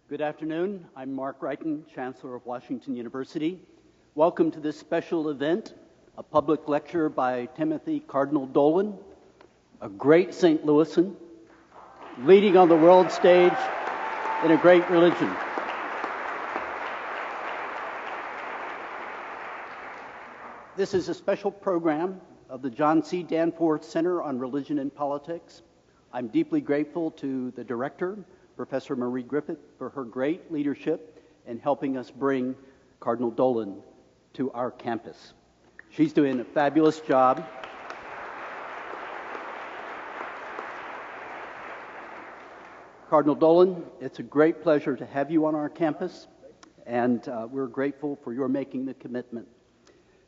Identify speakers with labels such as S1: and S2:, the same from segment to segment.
S1: Good afternoon. I'm Mark Wrighton, Chancellor of Washington University. Welcome to this special event, a public lecture by Timothy Cardinal Dolan, a great St. Louisan, leading on the world stage in a great religion. This is a special program of the John C. Danforth Center on Religion and Politics. I'm deeply grateful to the director, Professor Marie Griffith, for her great leadership in helping us bring Cardinal Dolan to our campus. She's doing a fabulous job. Cardinal Dolan, it's a great pleasure to have you on our campus, and we're grateful for your making the commitment.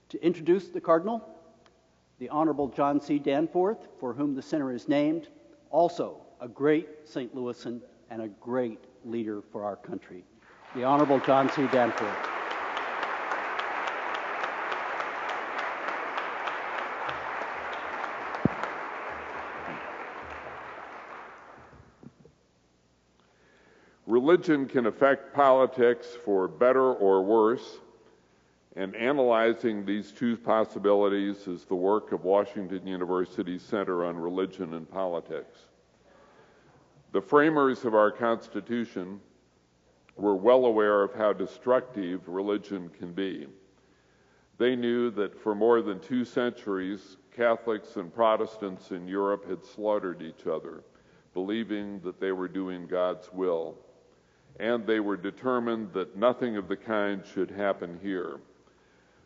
S1: To introduce the Cardinal, the Honorable John C. Danforth, for whom the center is named, also a great St. Louisan and a great leader for our country, the Honorable John C. Danforth.
S2: Religion can affect politics for better or worse, and analyzing these two possibilities is the work of Washington University's Center on Religion and Politics. The framers of our Constitution were well aware of how destructive religion can be. They knew that for more than 2 centuries, Catholics and Protestants in Europe had slaughtered each other, believing that they were doing God's will. And they were determined that nothing of the kind should happen here.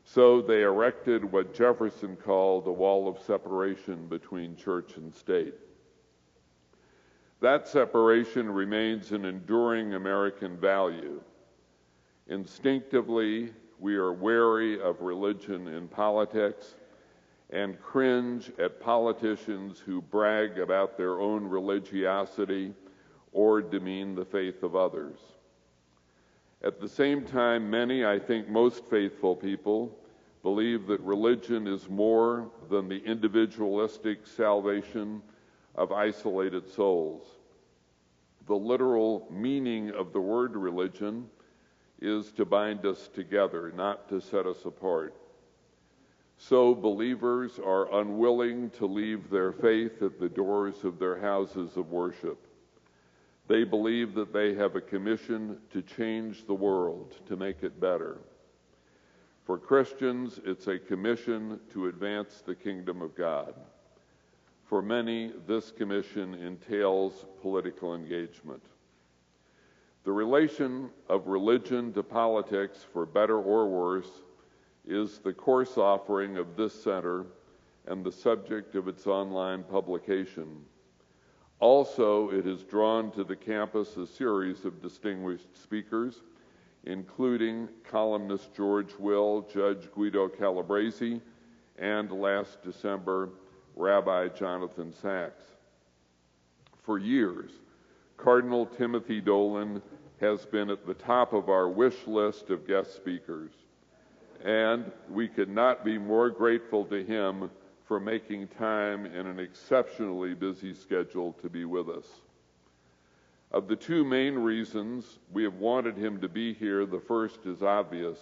S2: So they erected what Jefferson called a wall of separation between church and state. That separation remains an enduring American value. Instinctively, we are wary of religion in politics and cringe at politicians who brag about their own religiosity or demean the faith of others. At the same time, many, I think most faithful people, believe that religion is more than the individualistic salvation of isolated souls. The literal meaning of the word religion is to bind us together, not to set us apart. So believers are unwilling to leave their faith at the doors of their houses of worship. They believe that they have a commission to change the world, to make it better. For Christians, it's a commission to advance the kingdom of God. For many, this commission entails political engagement. The relation of religion to politics, for better or worse, is the course offering of this center and the subject of its online publication. Also, it has drawn to the campus a series of distinguished speakers, including columnist George Will, Judge Guido Calabresi, and last December, Rabbi Jonathan Sachs. For years, Cardinal Timothy Dolan has been at the top of our wish list of guest speakers, and we could not be more grateful to him for making time in an exceptionally busy schedule to be with us. Of the 2 main reasons we have wanted him to be here, the first is obvious.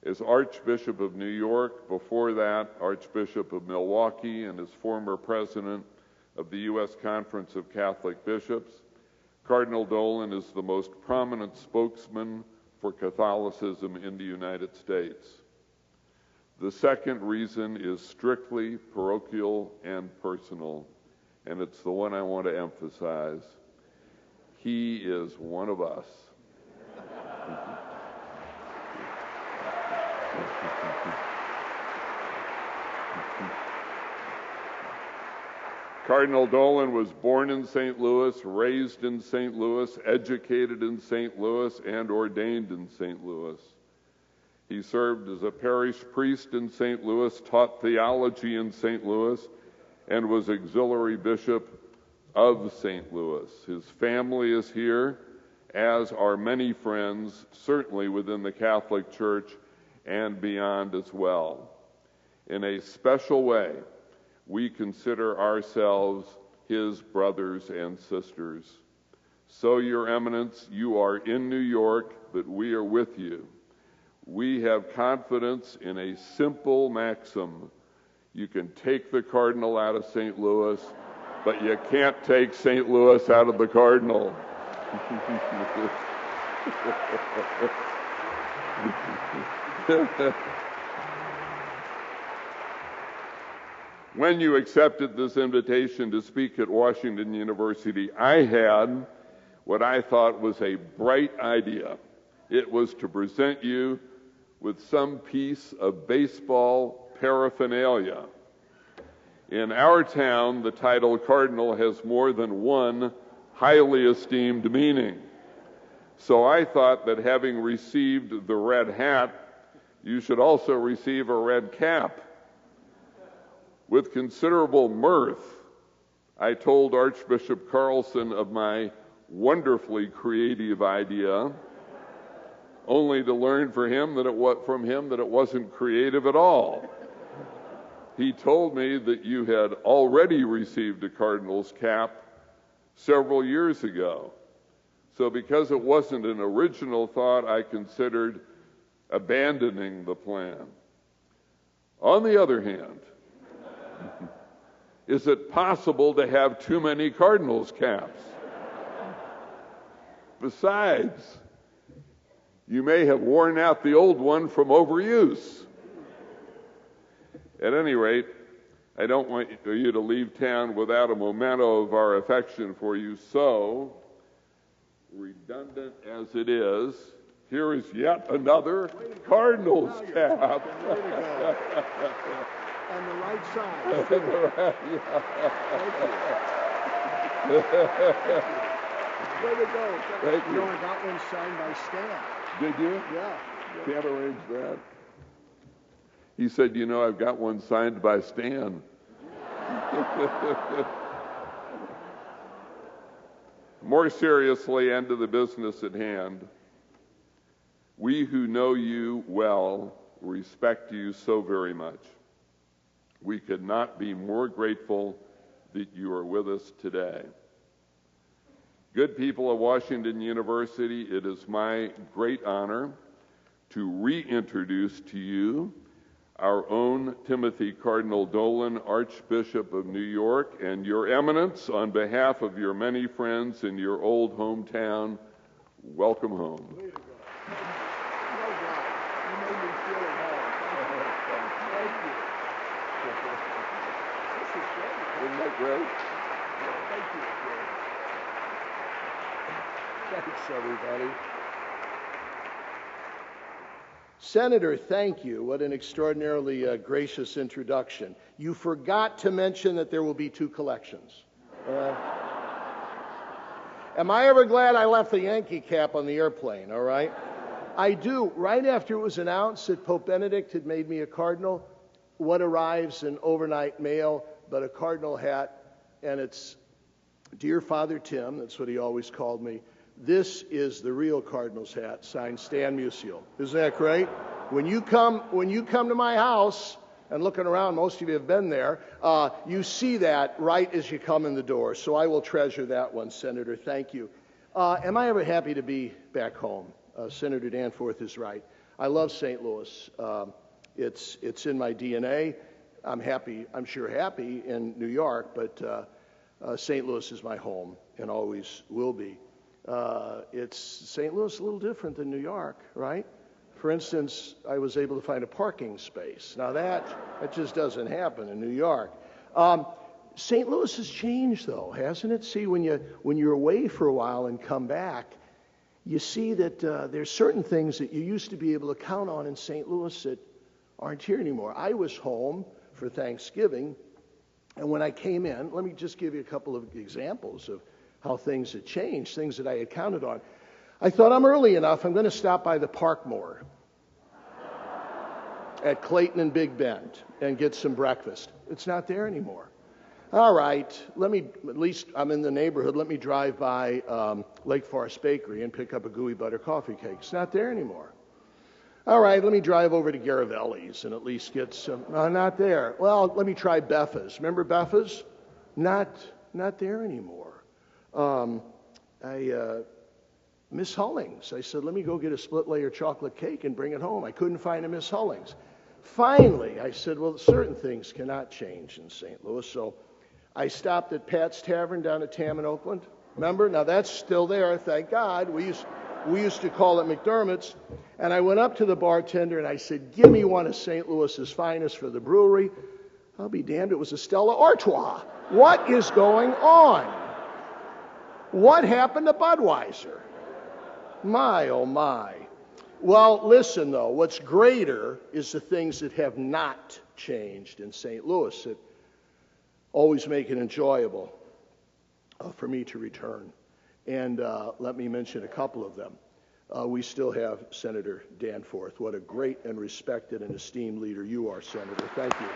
S2: As Archbishop of New York, before that Archbishop of Milwaukee, and as former president of the U.S. Conference of Catholic Bishops, Cardinal Dolan is the most prominent spokesman for Catholicism in the United States. The second reason is strictly parochial and personal, and it's the one I want to emphasize. He is one of us. Cardinal Dolan was born in St. Louis, raised in St. Louis, educated in St. Louis, and ordained in St. Louis. He served as a parish priest in St. Louis, taught theology in St. Louis, and was auxiliary bishop of St. Louis. His family is here, as are many friends, certainly within the Catholic Church and beyond as well. In a special way, we consider ourselves his brothers and sisters. So, Your Eminence, you are in New York, but we are with you. We have confidence in a simple maxim. You can take the Cardinal out of St. Louis, but you can't take St. Louis out of the Cardinal. When you accepted this invitation to speak at Washington University, I had what I thought was a bright idea. It was to present you with some piece of baseball paraphernalia. In our town, the title Cardinal has more than one highly esteemed meaning. So I thought that having received the red hat, you should also receive a red cap. With considerable mirth, I told Archbishop Carlson of my wonderfully creative idea, only to learn from him that it wasn't creative at all. He told me that you had already received a cardinal's cap several years ago. So because it wasn't an original thought, I considered abandoning the plan. On the other hand, is it possible to have too many cardinal's caps? Besides, you may have worn out the old one from overuse. At any rate, I don't want you to leave town without a memento of our affection for you. So, redundant as it is, here is yet another Cardinals cap.
S3: On the right side.
S2: Thank you.
S3: Way to go.
S2: Thank you.
S3: You know, I got one signed by Stan.
S2: Did you?
S3: Yeah.
S2: Can't arrange that. He said, you know, I've got one signed by Stan. More seriously, and to the business at hand, we who know you well respect you so very much. We could not be more grateful that you are with us today. Good people of Washington University, it is my great honor to reintroduce to you our own Timothy Cardinal Dolan, Archbishop of New York, and Your Eminence, on behalf of your many friends in your old hometown, welcome home.
S3: Way to go. No doubt. You made me feel at home. Thank you. This is great.
S2: Isn't that great?
S3: Thank you. Thanks, everybody. Senator, thank you. What an extraordinarily gracious introduction. You forgot to mention that there will be two collections. Am I ever glad I left the Yankee cap on the airplane, all right? I do. Right after it was announced that Pope Benedict had made me a cardinal, what arrives in overnight mail but a cardinal hat, and it's, Dear Father Tim, that's what he always called me, this is the real cardinal's hat, signed Stan Musial. Isn't that great? When you come to my house, and looking around, most of you have been there, you see that right as you come in the door. So I will treasure that one, Senator. Thank you. Am I ever happy to be back home? Senator Danforth is right. I love St. Louis. It's in my DNA. I'm sure happy in New York, but St. Louis is my home and always will be. It's St. Louis a little different than New York, right? For instance, I was able to find a parking space. Now that just doesn't happen in New York. St. Louis has changed, though, hasn't it? See, when you're away for a while and come back, you see that there's certain things that you used to be able to count on in St. Louis that aren't here anymore. I was home for Thanksgiving, and when I came in, let me just give you a couple of examples of how things had changed, things that I had counted on. I thought, I'm early enough, I'm going to stop by the Parkmore at Clayton and Big Bend and get some breakfast. It's not there anymore. All right, at least I'm in the neighborhood, let me drive by Lake Forest Bakery and pick up a gooey butter coffee cake. It's not there anymore. All right, let me drive over to Garavelli's and at least get some, not there. Well, let me try Beffa's. Remember Beffa's? Not there anymore. Miss Hullings. I said, let me go get a split layer chocolate cake and bring it home. I couldn't find a Miss Hullings. Finally, I said, well, certain things cannot change in St. Louis. So I stopped at Pat's Tavern down at Tam in Oakland. Remember? Now that's still there, thank God. We used to call it McDermott's. And I went up to the bartender and I said, give me one of St. Louis's finest for the brewery. I'll be damned, it was a Stella Artois. What is going on? What happened to Budweiser? My, oh my. Well, listen though, what's greater is the things that have not changed in St. Louis that always make it enjoyable for me to return. And let me mention a couple of them. We still have Senator Danforth. What a great and respected and esteemed leader you are, Senator. Thank you.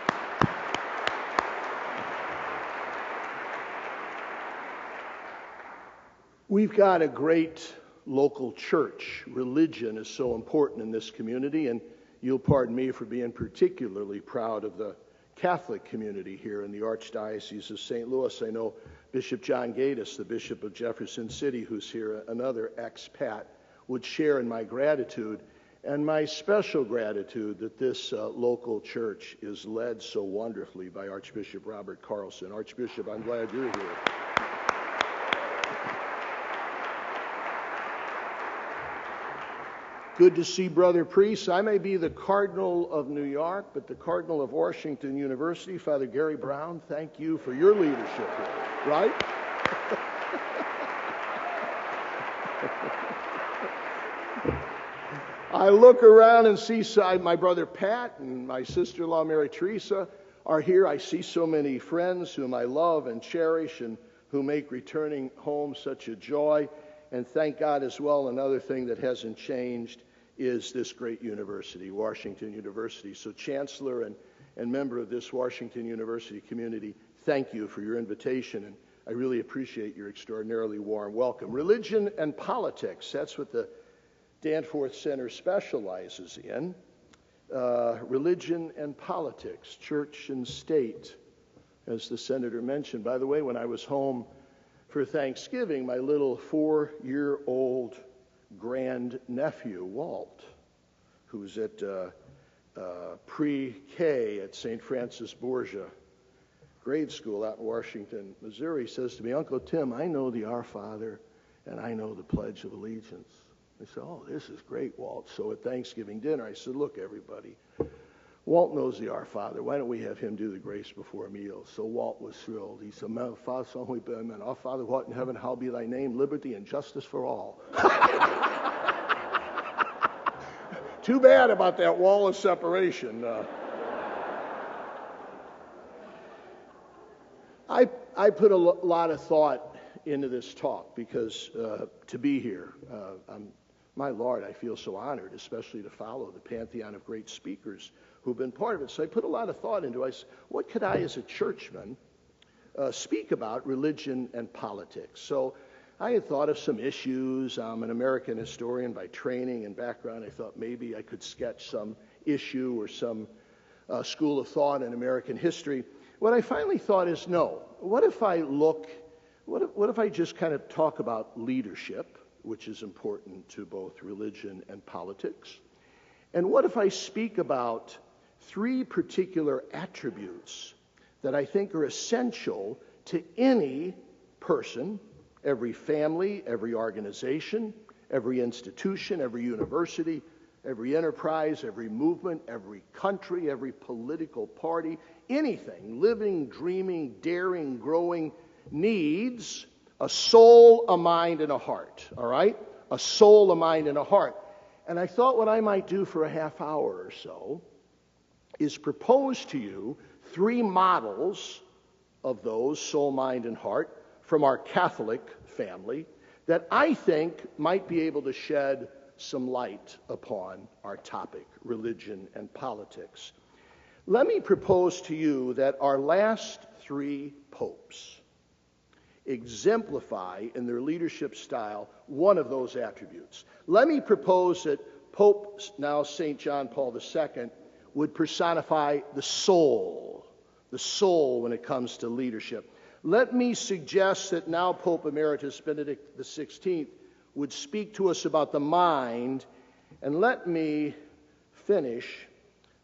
S3: We've got a great local church. Religion is so important in this community, and you'll pardon me for being particularly proud of the Catholic community here in the Archdiocese of St. Louis. I know Bishop John Gaddis, the Bishop of Jefferson City, who's here, another expat, would share in my gratitude and my special gratitude that this local church is led so wonderfully by Archbishop Robert Carlson. Archbishop, I'm glad you're here. Good to see brother priests. I may be the Cardinal of New York, but the Cardinal of Washington University, Father Gary Brown, thank you for your leadership here, right? I look around and see my brother Pat and my sister-in-law Mary Teresa are here. I see so many friends whom I love and cherish and who make returning home such a joy. And thank God as well, another thing that hasn't changed is this great university, Washington University. So Chancellor and member of this Washington University community, thank you for your invitation, and I really appreciate your extraordinarily warm welcome. Religion and politics, that's what the Danforth Center specializes in. Religion and politics, church and state, as the senator mentioned. By the way, when I was home for Thanksgiving, my little 4-year-old grandnephew, Walt, who's at pre-K at St. Francis Borgia grade school out in Washington, Missouri, says to me, Uncle Tim, I know the Our Father and I know the Pledge of Allegiance. I said, oh, this is great, Walt. So at Thanksgiving dinner, I said, look, everybody, Walt knows the Our Father. Why don't we have him do the grace before meals? So Walt was thrilled. He said, Our Father who art in heaven, hallowed be thy name, liberty and justice for all. Too bad about that wall of separation. I put a lot of thought into this talk because to be here, my Lord, I feel so honored, especially to follow the pantheon of great speakers who've been part of it. So I put a lot of thought into it. What could I, as a churchman, speak about religion and politics? So I had thought of some issues. I'm an American historian by training and background. I thought maybe I could sketch some issue or some school of thought in American history. What I finally thought is, no. What if I just kind of talk about leadership, which is important to both religion and politics? And what if I speak about 3 particular attributes that I think are essential to any person, every family, every organization, every institution, every university, every enterprise, every movement, every country, every political party, anything, living, dreaming, daring, growing, needs a soul, a mind, and a heart, all right? A soul, a mind, and a heart. And I thought what I might do for a half hour or so is propose to you 3 models of those, soul, mind, and heart, from our Catholic family that I think might be able to shed some light upon our topic, religion and politics. Let me propose to you that our last 3 popes exemplify in their leadership style one of those attributes. Let me propose that Pope, now St. John Paul II, would personify the soul when it comes to leadership. Let me suggest that now Pope Emeritus Benedict XVI would speak to us about the mind, and let me finish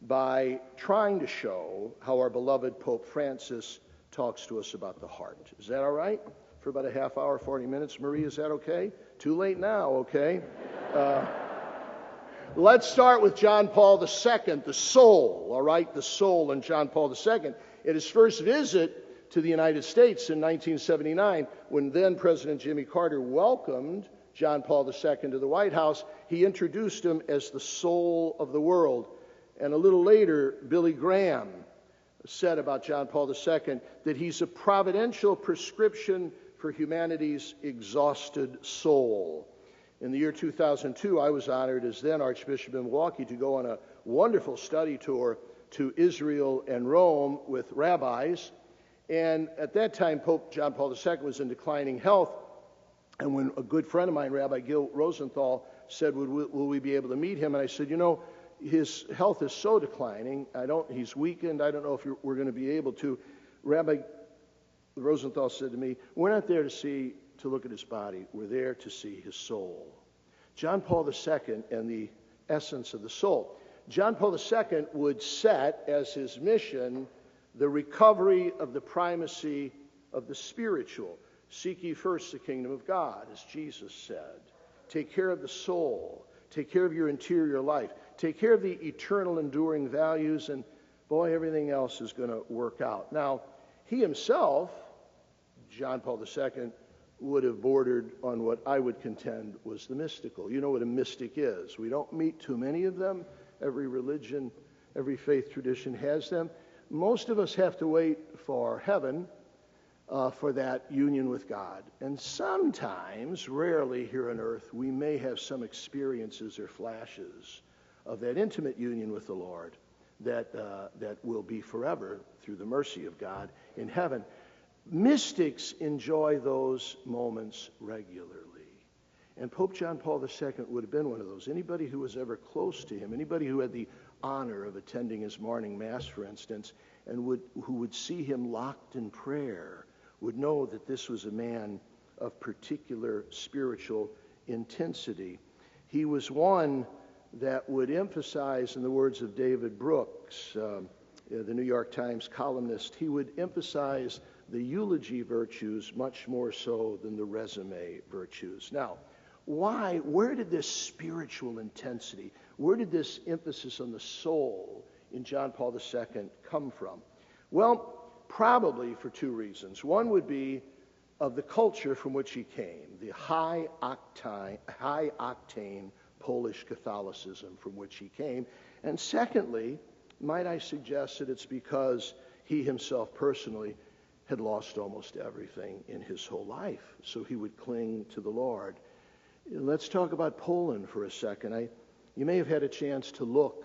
S3: by trying to show how our beloved Pope Francis talks to us about the heart. Is that all right? For about a half hour, 40 minutes. Marie, is that okay? Too late now, okay? Let's start with John Paul II, the soul, all right? The soul in John Paul II. At his first visit to the United States in 1979, when then President Jimmy Carter welcomed John Paul II to the White House, he introduced him as the soul of the world. And a little later, Billy Graham said about John Paul II that he's a providential prescription for humanity's exhausted soul. In the year 2002, I was honored as then Archbishop of Milwaukee to go on a wonderful study tour to Israel and Rome with rabbis. And at that time, Pope John Paul II was in declining health. And when a good friend of mine, Rabbi Gil Rosenthal, said, will we be able to meet him? And I said, you know, his health is so declining. He's weakened. I don't know if we're going to be able to. Rabbi Rosenthal said to me, we're not there to look at his body. We're there to see his soul. John Paul II and the essence of the soul. John Paul II would set as his mission the recovery of the primacy of the spiritual. Seek ye first the kingdom of God, as Jesus said. Take care of the soul. Take care of your interior life. Take care of the eternal enduring values, and boy, everything else is going to work out. Now, he himself, John Paul II, would have bordered on what I would contend was the mystical. You know what a mystic is. We don't meet too many of them. Every religion, every faith tradition has them. Most of us have to wait for heaven for that union with God. And sometimes, rarely here on earth, we may have some experiences or flashes of that intimate union with the Lord that will be forever through the mercy of God in heaven. Mystics enjoy those moments regularly. And Pope John Paul II would have been one of those. Anybody who was ever close to him, anybody who had the honor of attending his morning mass, for instance, and who would see him locked in prayer, would know that this was a man of particular spiritual intensity. He was one that would emphasize, in the words of David Brooks, the New York Times columnist, he would emphasize the eulogy virtues much more so than the resume virtues. Now, why? Where did this spiritual intensity, where did this emphasis on the soul in John Paul II come from? Well, probably for two reasons. One would be of the culture from which he came, the high octane Polish Catholicism from which he came. And secondly, might I suggest that it's because he himself personally had lost almost everything in his whole life, so he would cling to the Lord. Let's talk about Poland for a second. You may have had a chance to look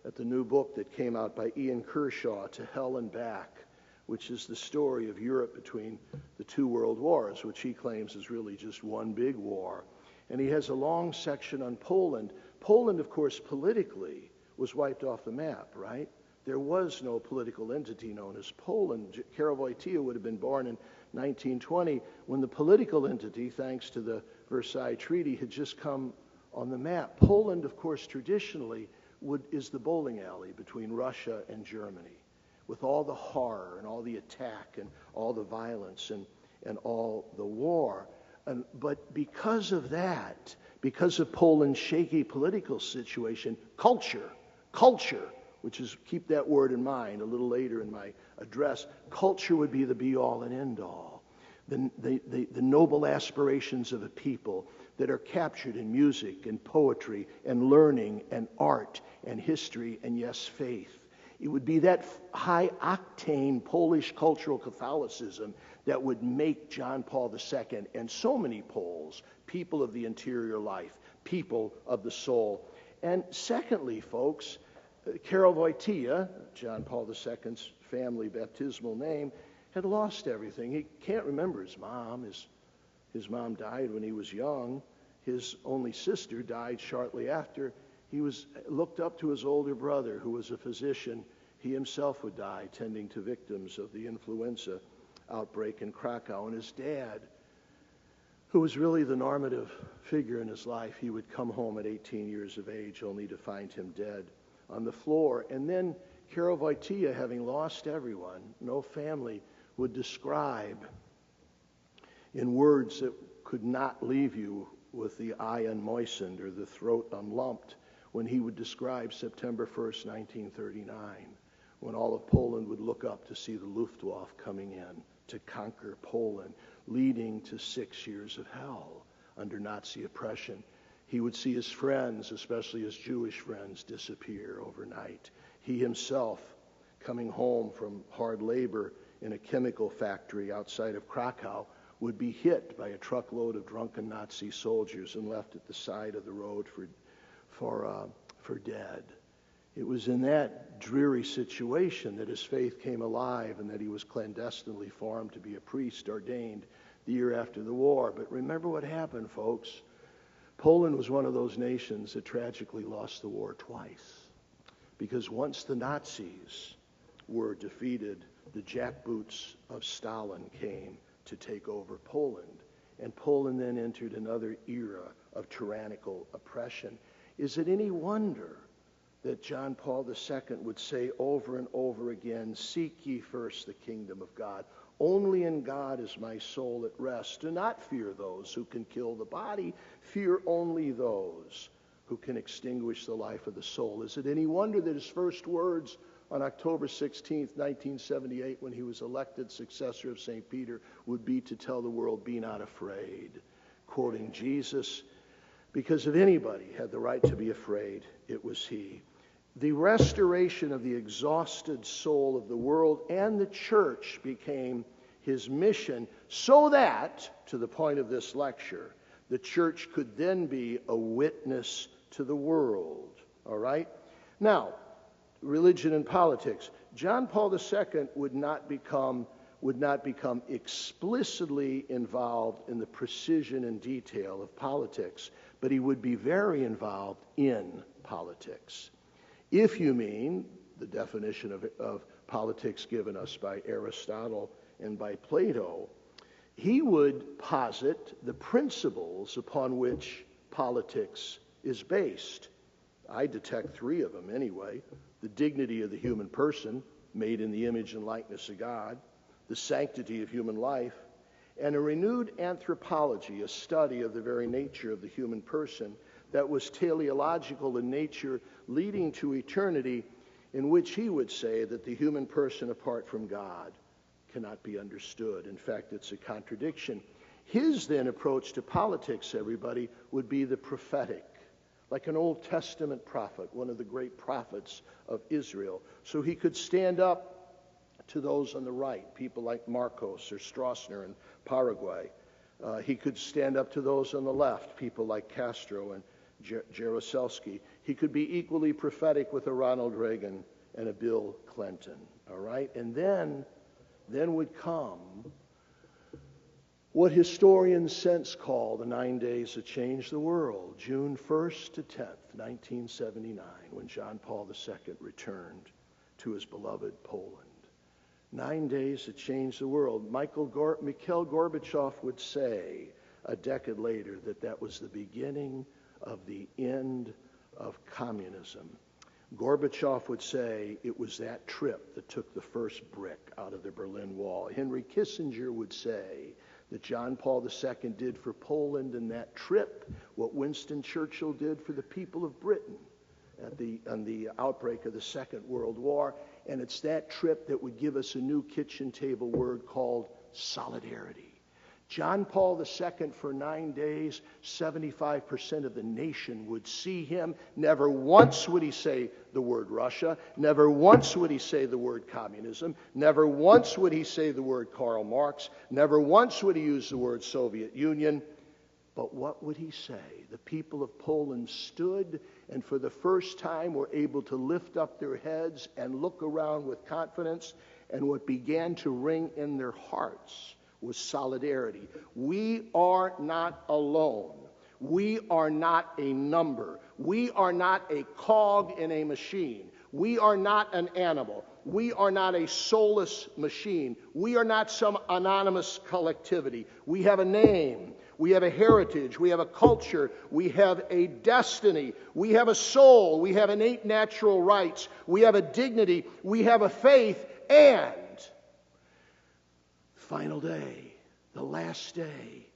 S3: at the new book that came out by Ian Kershaw, To Hell and Back, which is the story of Europe between the two world wars, which he claims is really just one big war. And he has a long section on Poland. Poland, of course, politically was wiped off the map, right? There was no political entity known as Poland. Karol Wojtyła would have been born in 1920 when the political entity, thanks to the Versailles Treaty, had just come on the map. Poland, of course, traditionally is the bowling alley between Russia and Germany, with all the horror and all the attack and all the violence and all the war. But because of that, because of Poland's shaky political situation, culture, which is, keep that word in mind a little later in my address, culture would be the be-all and end-all. The noble aspirations of a people that are captured in music and poetry and learning and art and history and, yes, faith. It would be that high-octane Polish cultural Catholicism that would make John Paul II and so many Poles people of the interior life, people of the soul. And secondly, folks, Karol Wojtyła, John Paul II's family baptismal name, had lost everything. He can't remember his mom. His mom died when he was young. His only sister died shortly after. He was looked up to his older brother, who was a physician. He himself would die tending to victims of the influenza outbreak in Krakow. And his dad, who was really the normative figure in his life, he would come home at 18 years of age only to find him dead on the floor. And then Karol Wojtyła, having lost everyone, no family, would describe in words that could not leave you with the eye unmoistened or the throat unlumped, when he would describe September 1st, 1939, when all of Poland would look up to see the Luftwaffe coming in to conquer Poland, leading to 6 years of hell under Nazi oppression. He would see his friends, especially his Jewish friends, disappear overnight. He himself, coming home from hard labor in a chemical factory outside of Krakow, would be hit by a truckload of drunken Nazi soldiers and left at the side of the road for dead. It was in that dreary situation that his faith came alive and that he was clandestinely formed to be a priest ordained the year after the war. But remember what happened, folks. Poland was one of those nations that tragically lost the war twice. Because once the Nazis were defeated, the jackboots of Stalin came to take over Poland. And Poland then entered another era of tyrannical oppression. Is it any wonder that John Paul II would say over and over again, "Seek ye first the kingdom of God. Only in God is my soul at rest. Do not fear those who can kill the body. Fear only those who can extinguish the life of the soul." Is it any wonder that his first words on October 16th, 1978, when he was elected successor of St. Peter, would be to tell the world, "Be not afraid," quoting Jesus, because if anybody had the right to be afraid, it was he. The restoration of the exhausted soul of the world and the church became his mission, so that, to the point of this lecture, the church could then be a witness to the world. All right? Now, religion and politics. John Paul II would not become explicitly involved in the precision and detail of politics, but he would be very involved in politics. If you mean the definition of politics given us by Aristotle and by Plato, he would posit the principles upon which politics is based. I detect three of them anyway: the dignity of the human person, made in the image and likeness of God, the sanctity of human life, and a renewed anthropology, a study of the very nature of the human person that was teleological in nature, leading to eternity, in which he would say that the human person apart from God cannot be understood. In fact, it's a contradiction. His then approach to politics, everybody, would be the prophetic, like an Old Testament prophet, one of the great prophets of Israel. So he could stand up to those on the right, people like Marcos or Stroessner in Paraguay. He could stand up to those on the left, people like Castro and Jaruzelski. He could be equally prophetic with a Ronald Reagan and a Bill Clinton. All right? And then would come what historians since call the 9 days that changed the world, June 1st to 10th, 1979, when John Paul II returned to his beloved Poland. 9 days that changed the world. Mikhail Gorbachev would say a decade later that that was the beginning of the end of communism. Gorbachev would say it was that trip that took the first brick out of the Berlin Wall. Henry Kissinger would say that John Paul II did for Poland in that trip what Winston Churchill did for the people of Britain on the outbreak of the Second World War. And it's that trip that would give us a new kitchen table word called solidarity. John Paul II, for 9 days, 75% of the nation would see him. Never once would he say the word Russia. Never once would he say the word communism. Never once would he say the word Karl Marx. Never once would he use the word Soviet Union. But what would he say? The people of Poland stood and for the first time were able to lift up their heads and look around with confidence. And what began to ring in their hearts was solidarity. We are not alone. We are not a number. We are not a cog in a machine. We are not an animal. We are not a soulless machine. We are not some anonymous collectivity. We have a name. We have a heritage. We have a culture. We have a destiny. We have a soul. We have innate natural rights. We have a dignity. We have a faith. And final day, the last day,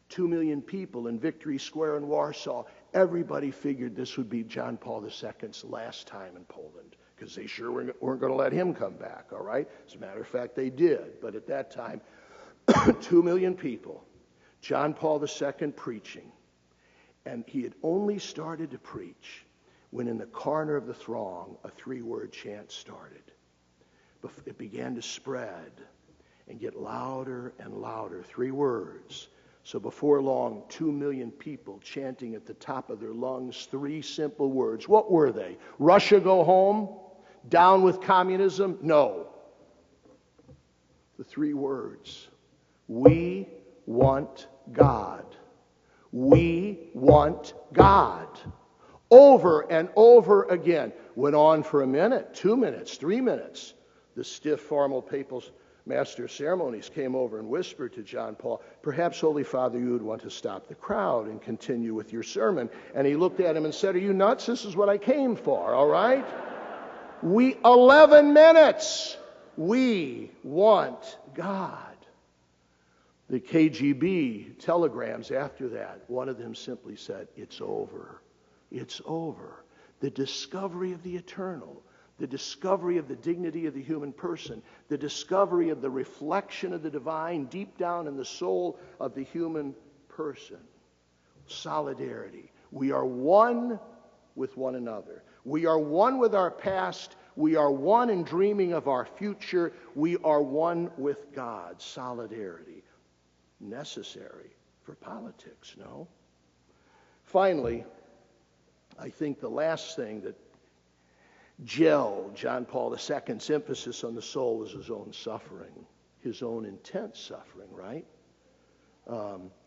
S3: 2 million people in Victory Square in Warsaw. Everybody figured this would be John Paul II's last time in Poland, because they sure weren't going to let him come back, all right? As a matter of fact, they did. But at that time, 2 million people, John Paul II preaching. And he had only started to preach when in the corner of the throng, a 3-word chant started. It began to spread and get louder and louder. 3 words. So before long, 2 million people chanting at the top of their lungs 3 simple words. What were they? Russia go home? Down with communism? No. The 3 words. We want God. We want God. Over and over again. Went on for a minute, 2 minutes, 3 minutes. The stiff, formal papal master of ceremonies came over and whispered to John Paul, perhaps, Holy Father, you would want to stop the crowd and continue with your sermon. And he looked at him and said, are you nuts? This is what I came for, all right? 11 minutes. We want God. The KGB telegrams after that, one of them simply said, it's over. It's over. The discovery of the eternal, the discovery of the dignity of the human person, the discovery of the reflection of the divine deep down in the soul of the human person. Solidarity. We are one with one another. We are one with our past. We are one in dreaming of our future. We are one with God. Solidarity. Necessary for politics, no? Finally, I think the last thing that gelled John Paul II's emphasis on the soul was his own suffering, his own intense suffering, right?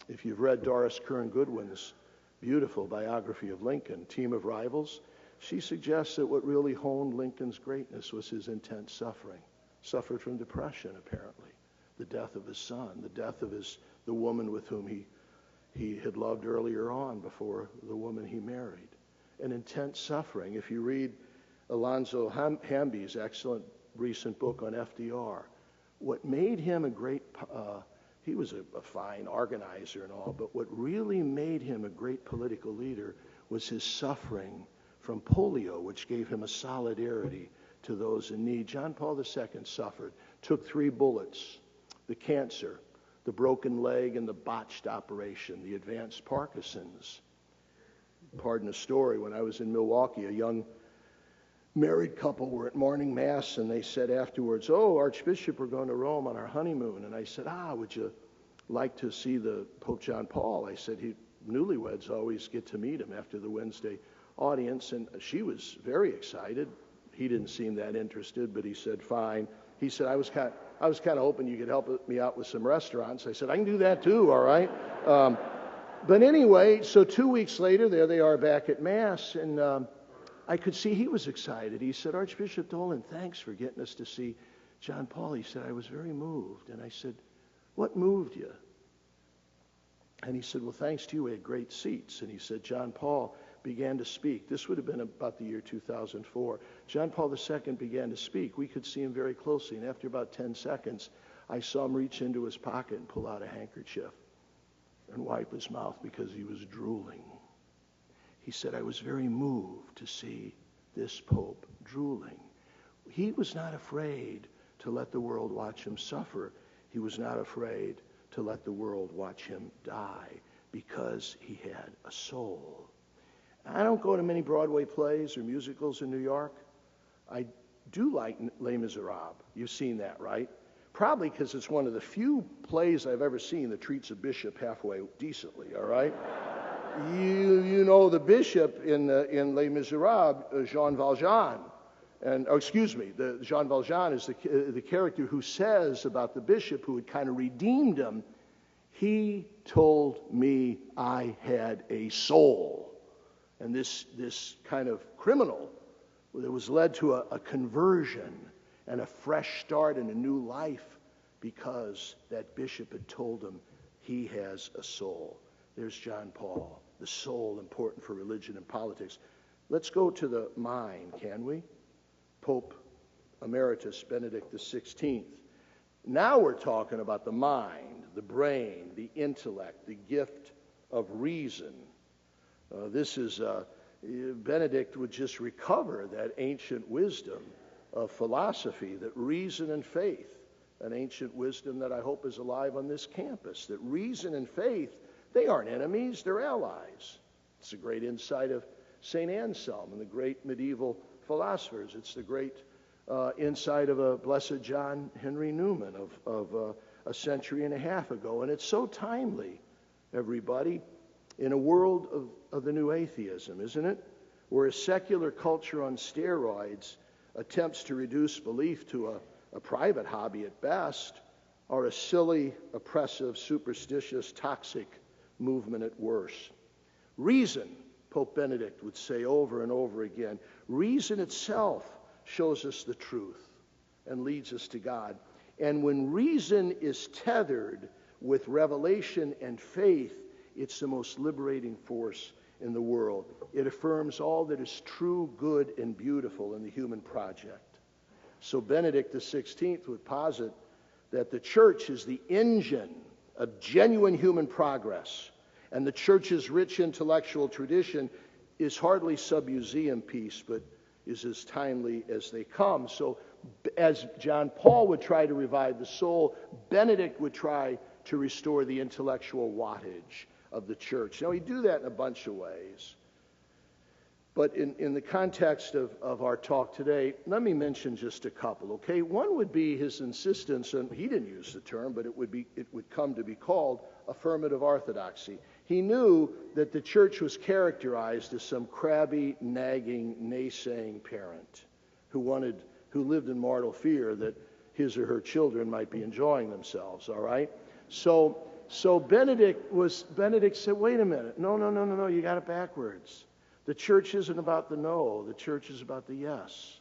S3: If you've read Doris Kearns Goodwin's beautiful biography of Lincoln, Team of Rivals, she suggests that what really honed Lincoln's greatness was his intense suffering. Suffered from depression, apparently. The death of his son, the death of the woman with whom he had loved earlier on before the woman he married. An intense suffering. If you read Alonzo Hamby's excellent recent book on FDR, what made him a great, he was a fine organizer and all, but what really made him a great political leader was his suffering from polio, which gave him a solidarity to those in need. John Paul II suffered, took 3 bullets, the cancer, the broken leg, and the botched operation, the advanced Parkinson's. Pardon the story, when I was in Milwaukee, a young married couple were at morning mass, and they said afterwards, oh, Archbishop, we're going to Rome on our honeymoon. And I said, would you like to see the Pope John Paul? I said, newlyweds always get to meet him after the Wednesday audience. And she was very excited. He didn't seem that interested, but he said, fine. He said, I was kind of hoping you could help me out with some restaurants. I said, I can do that too, all right? But anyway, so 2 weeks later, there they are back at Mass, and I could see he was excited. He said, Archbishop Dolan, thanks for getting us to see John Paul. He said, I was very moved. And I said, what moved you? And he said, well, thanks to you, we had great seats. And he said, John Paul began to speak. This would have been about the year 2004. John Paul II began to speak. We could see him very closely. And after about 10 seconds, I saw him reach into his pocket and pull out a handkerchief and wipe his mouth because he was drooling. He said, I was very moved to see this Pope drooling. He was not afraid to let the world watch him suffer. He was not afraid to let the world watch him die because he had a soul. I don't go to many Broadway plays or musicals in New York. I do like Les Miserables. You've seen that, right? Probably because it's one of the few plays I've ever seen that treats a bishop halfway decently, all right? You know the bishop in Les Miserables, Jean Valjean. Jean Valjean is the character who says about the bishop who had kind of redeemed him, he told me I had a soul. And this kind of criminal that was led to a conversion and a fresh start and a new life because that bishop had told him he has a soul. There's John Paul, the soul important for religion and politics. Let's go to the mind, can we? Pope Emeritus Benedict XVI. Now we're talking about the mind, the brain, the intellect, the gift of reason. Benedict would just recover that ancient wisdom of philosophy, that reason and faith, an ancient wisdom that I hope is alive on this campus, that reason and faith, they aren't enemies, they're allies. It's the great insight of St. Anselm and the great medieval philosophers. It's the great insight of a blessed John Henry Newman of a century and a half ago. And it's so timely, everybody, in a world of the new atheism, isn't it? Where a secular culture on steroids attempts to reduce belief to a private hobby at best, or a silly, oppressive, superstitious, toxic movement at worst. Reason, Pope Benedict would say over and over again, reason itself shows us the truth and leads us to God. And when reason is tethered with revelation and faith, it's the most liberating force in the world. It affirms all that is true, good, and beautiful in the human project. So Benedict XVI would posit that the church is the engine of genuine human progress, and the church's rich intellectual tradition is hardly sub-museum piece, but is as timely as they come. So as John Paul would try to revive the soul, Benedict would try to restore the intellectual wattage of the church. Now, he'd do that in a bunch of ways. But in the context of our talk today, let me mention just a couple, okay? One would be his insistence, and he didn't use the term, but it would come to be called affirmative orthodoxy. He knew that the church was characterized as some crabby, nagging, naysaying parent who lived in mortal fear that his or her children might be enjoying themselves, all right? So Benedict said, wait a minute, no, you got it backwards. The church isn't about the no, the church is about the yes.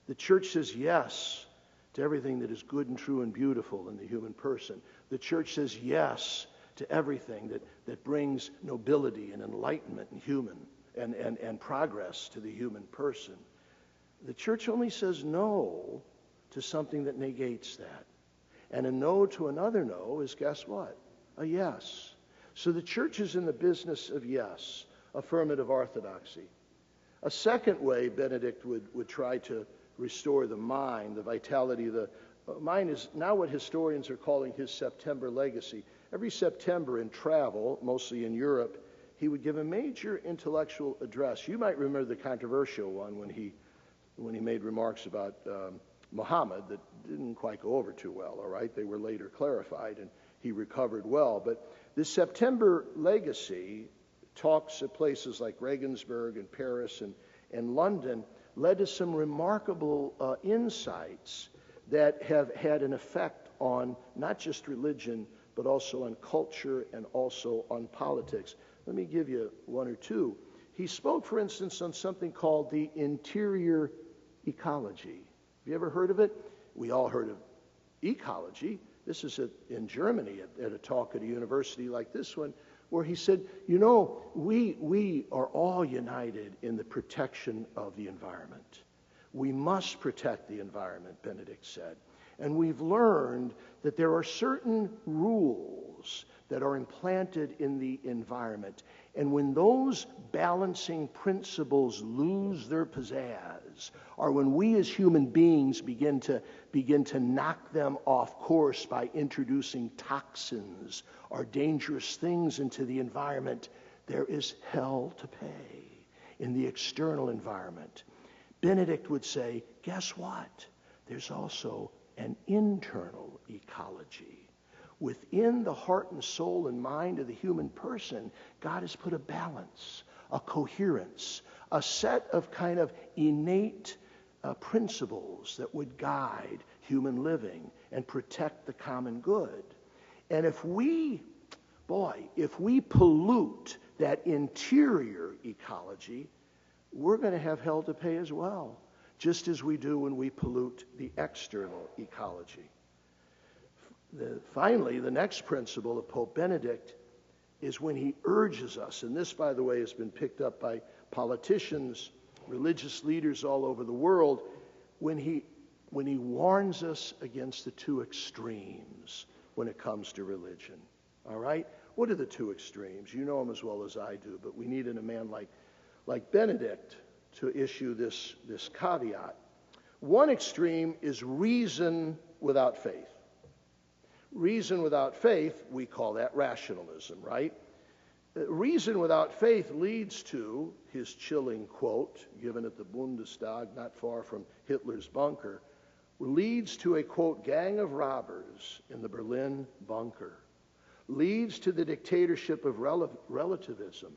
S3: The church says yes to everything that is good and true and beautiful in the human person. The church says yes to everything that brings nobility and enlightenment and human and progress to the human person. The church only says no to something that negates that. And a no to another no is, guess what? A yes. So the church is in the business of yes, affirmative orthodoxy. A second way Benedict would try to restore the mind, the vitality of the mind, is now what historians are calling his September legacy. Every September in travel, mostly in Europe, he would give a major intellectual address. You might remember the controversial one when he made remarks about Muhammad that didn't quite go over too well, all right? They were later clarified, and he recovered well. But this September legacy talks at places like Regensburg and Paris and London led to some remarkable insights that have had an effect on not just religion, but also on culture and also on politics. Let me give you one or two. He spoke, for instance, on something called the interior ecology. Have you ever heard of it? We all heard of ecology. This is in Germany at a talk at a university like this one, where he said, we are all united in the protection of the environment. We must protect the environment, Benedict said. And we've learned that there are certain rules that are implanted in the environment. And when those balancing principles lose their pizzazz, or when we as human beings begin to knock them off course by introducing toxins or dangerous things into the environment, there is hell to pay in the external environment. Benedict would say, guess what? There's also an internal ecology. Within the heart and soul and mind of the human person, God has put a balance, a coherence, a set of kind of innate principles that would guide human living and protect the common good. And if we pollute that interior ecology, we're going to have hell to pay as well, just as we do when we pollute the external ecology. Finally, the next principle of Pope Benedict is when he urges us, and this, by the way, has been picked up by politicians, religious leaders all over the world, when he warns us against the two extremes when it comes to religion. All right? What are the two extremes? You know them as well as I do, but we need a man like Benedict to issue this caveat. One extreme is reason without faith. Reason without faith, we call that rationalism, right? Reason without faith leads to, his chilling quote, given at the Bundestag, not far from Hitler's bunker, leads to a, quote, gang of robbers in the Berlin bunker, leads to the dictatorship of relativism,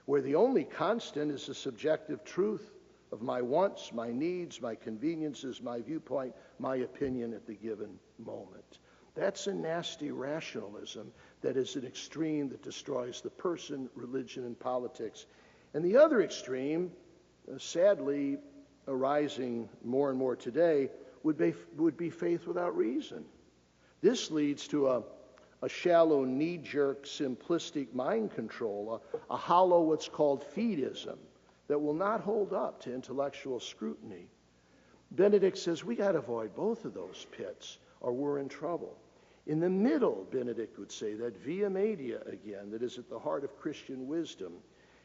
S3: where the only constant is the subjective truth of my wants, my needs, my conveniences, my viewpoint, my opinion at the given moment. That's a nasty rationalism that is an extreme that destroys the person, religion, and politics. And the other extreme, sadly arising more and more today, would be faith without reason. This leads to a shallow, knee-jerk, simplistic mind control, a hollow what's called fideism that will not hold up to intellectual scrutiny. Benedict says we got to avoid both of those pits or we're in trouble. In the middle, Benedict would say, that via media again, that is at the heart of Christian wisdom,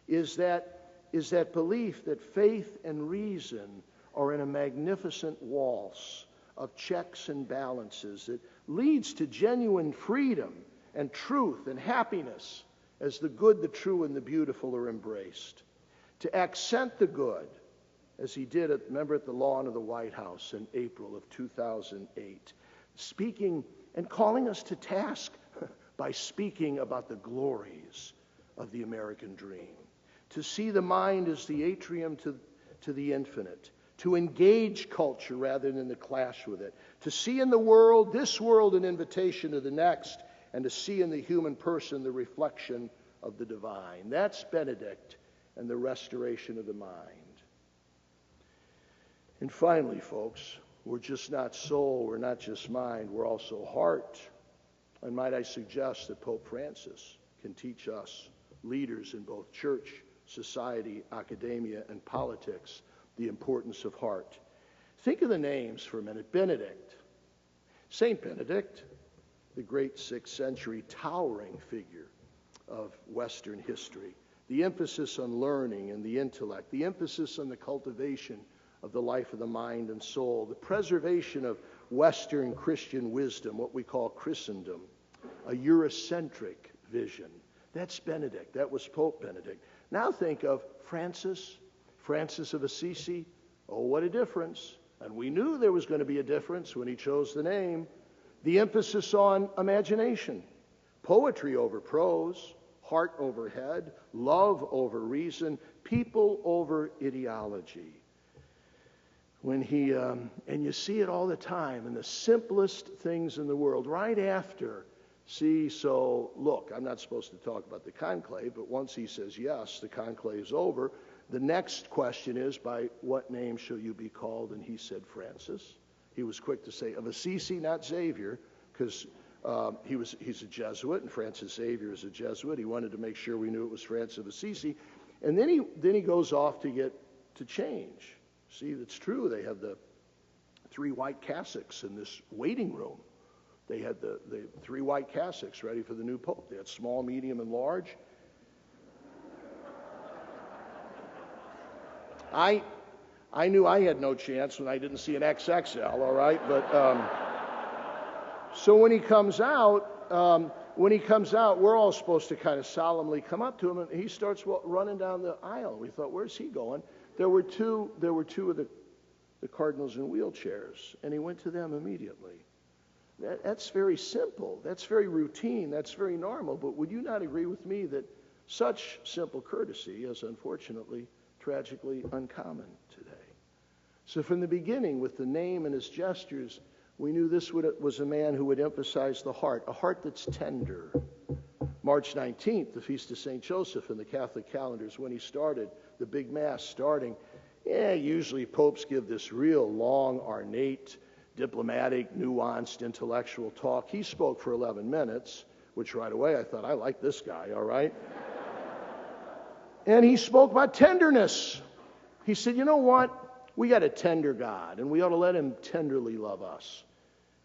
S3: is that belief that faith and reason are in a magnificent waltz of checks and balances that leads to genuine freedom and truth and happiness as the good, the true, and the beautiful are embraced. To accent the good, as he did, remember, at the lawn of the White House in April of 2008, speaking and calling us to task by speaking about the glories of the American dream. To see the mind as the atrium to the infinite. To engage culture rather than to clash with it. To see in the world, this world, an invitation to the next, and to see in the human person the reflection of the divine. That's Benedict and the restoration of the mind. And finally, folks, we're just not soul, we're not just mind, we're also heart. And might I suggest that Pope Francis can teach us, leaders in both church, society, academia, and politics, the importance of heart. Think of the names for a minute. Benedict. Saint Benedict, the great 6th century towering figure of Western history. The emphasis on learning and the intellect, the emphasis on the cultivation of the life of the mind and soul, the preservation of Western Christian wisdom, what we call Christendom, a Eurocentric vision. That's Benedict. That was Pope Benedict. Now think of Francis of Assisi. Oh, what a difference. And we knew there was going to be a difference when he chose the name. The emphasis on imagination, poetry over prose, heart over head, love over reason, people over ideology. When he, and you see it all the time in the simplest things in the world, right after, look, I'm not supposed to talk about the conclave, but once he says yes, the conclave's over, the next question is, by what name shall you be called? And he said, Francis. He was quick to say, of Assisi, not Xavier, because he's a Jesuit, and Francis Xavier is a Jesuit. He wanted to make sure we knew it was Francis of Assisi. And then he goes off to change. See, that's true. They have the 3 white cassocks in this waiting room. They had the 3 white cassocks ready for the new pope. They had small, medium, and large. I knew I had no chance when I didn't see an XXL, all right? But so when he comes out, we're all supposed to kind of solemnly come up to him, and he starts running down the aisle. We thought, where's he going? There were two of the cardinals in wheelchairs, and he went to them immediately. That's very simple. That's very routine. That's very normal. But would you not agree with me that such simple courtesy is unfortunately, tragically uncommon today? So from the beginning, with the name and his gestures, we knew this was a man who would emphasize the heart, a heart that's tender, March 19th, the Feast of St. Joseph in the Catholic calendar is when he started, the big Mass starting. Yeah, usually popes give this real long, ornate, diplomatic, nuanced, intellectual talk. He spoke for 11 minutes, which right away I thought, I like this guy, all right? And he spoke about tenderness. He said, you know what? We got a tender God, and we ought to let him tenderly love us.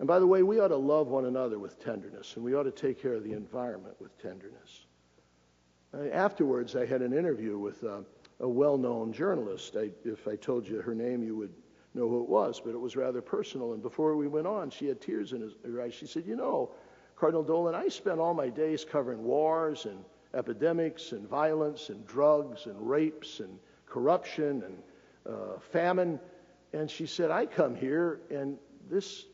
S3: And by the way, we ought to love one another with tenderness, and we ought to take care of the environment with tenderness. Afterwards, I had an interview with a well-known journalist. If I told you her name, you would know who it was, but it was rather personal. And before we went on, she had tears in her eyes. She said, you know, Cardinal Dolan, I spent all my days covering wars and epidemics and violence and drugs and rapes and corruption and famine. And she said, I come here, and this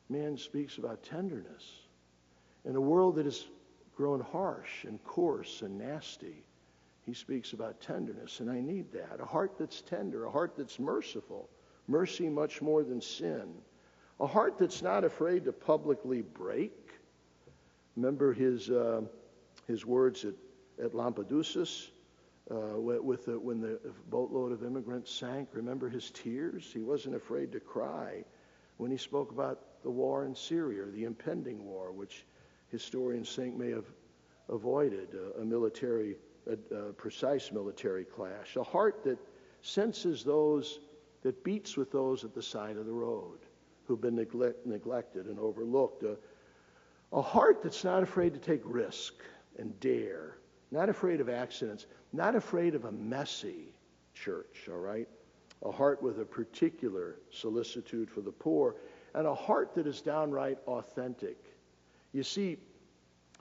S3: man speaks about tenderness. In a world that has grown harsh and coarse and nasty, he speaks about tenderness, and I need that. A heart that's tender, a heart that's merciful, mercy much more than sin. A heart that's not afraid to publicly break. Remember his words at Lampedusa when the boatload of immigrants sank. Remember his tears? He wasn't afraid to cry when he spoke about the war in Syria, or the impending war, which historians think may have avoided a precise military clash. A heart that senses those, that beats with those at the side of the road who've been neglected and overlooked. A heart that's not afraid to take risk and dare, not afraid of accidents, not afraid of a messy church, all right? A heart with a particular solicitude for the poor, and a heart that is downright authentic. You see,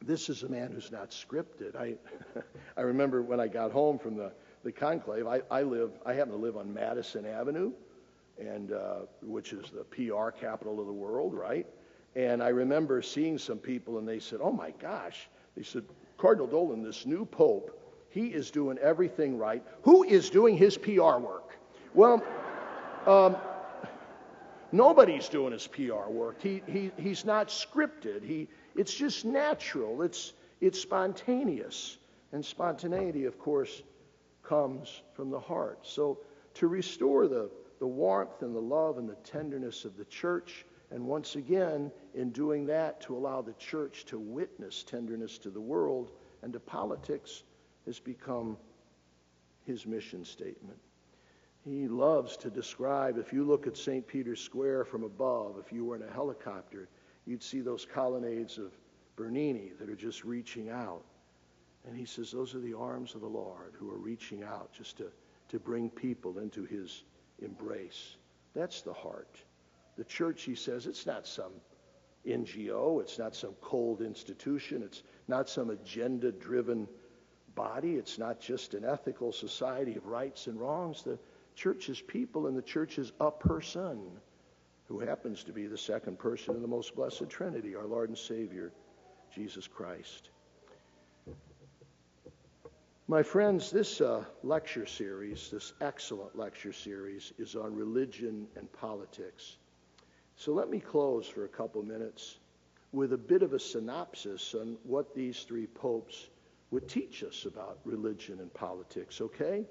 S3: this is a man who's not scripted. I remember when I got home from the conclave, I happen to live on Madison Avenue, and which is the PR capital of the world, right? And I remember seeing some people, and they said, oh my gosh, they said, Cardinal Dolan, this new pope, he is doing everything right. Who is doing his PR work? Well, nobody's doing his PR work. He's not scripted. It's just natural. It's spontaneous. And spontaneity, of course, comes from the heart. So to restore the warmth and the love and the tenderness of the church, and once again, in doing that, to allow the church to witness tenderness to the world and to politics, has become his mission statement. He loves to describe, if you look at St. Peter's Square from above, if you were in a helicopter, you'd see those colonnades of Bernini that are just reaching out. And he says those are the arms of the Lord who are reaching out just to bring people into his embrace. That's the heart. The church, he says, it's not some NGO, it's not some cold institution, it's not some agenda-driven body, it's not just an ethical society of rights and wrongs. The church is people, and the church is a person who happens to be the second person in the most blessed Trinity, our Lord and Savior, Jesus Christ. My friends, this lecture series, this excellent lecture series, is on religion and politics. So let me close for a couple minutes with a bit of a synopsis on what these three popes would teach us about religion and politics, okay?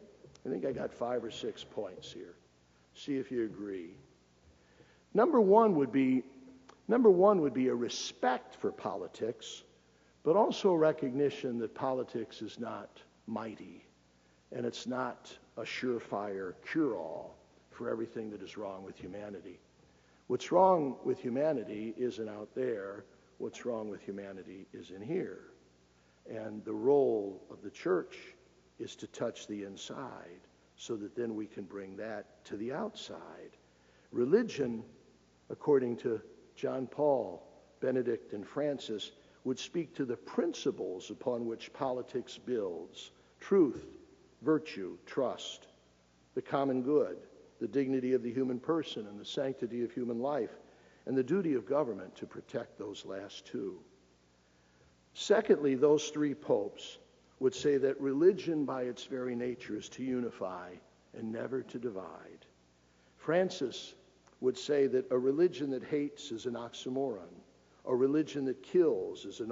S3: I think I got 5 or 6 points here. See if you agree. Number one would be a respect for politics, but also a recognition that politics is not mighty, and it's not a surefire cure-all for everything that is wrong with humanity. What's wrong with humanity isn't out there. What's wrong with humanity is in here. And the role of the church is to touch the inside so that then we can bring that to the outside. Religion, according to John Paul, Benedict, and Francis, would speak to the principles upon which politics builds: truth, virtue, trust, the common good, the dignity of the human person, and the sanctity of human life, and the duty of government to protect those last two. Secondly, those three popes would say that religion by its very nature is to unify and never to divide. Francis would say that a religion that hates is an oxymoron. A religion that kills is a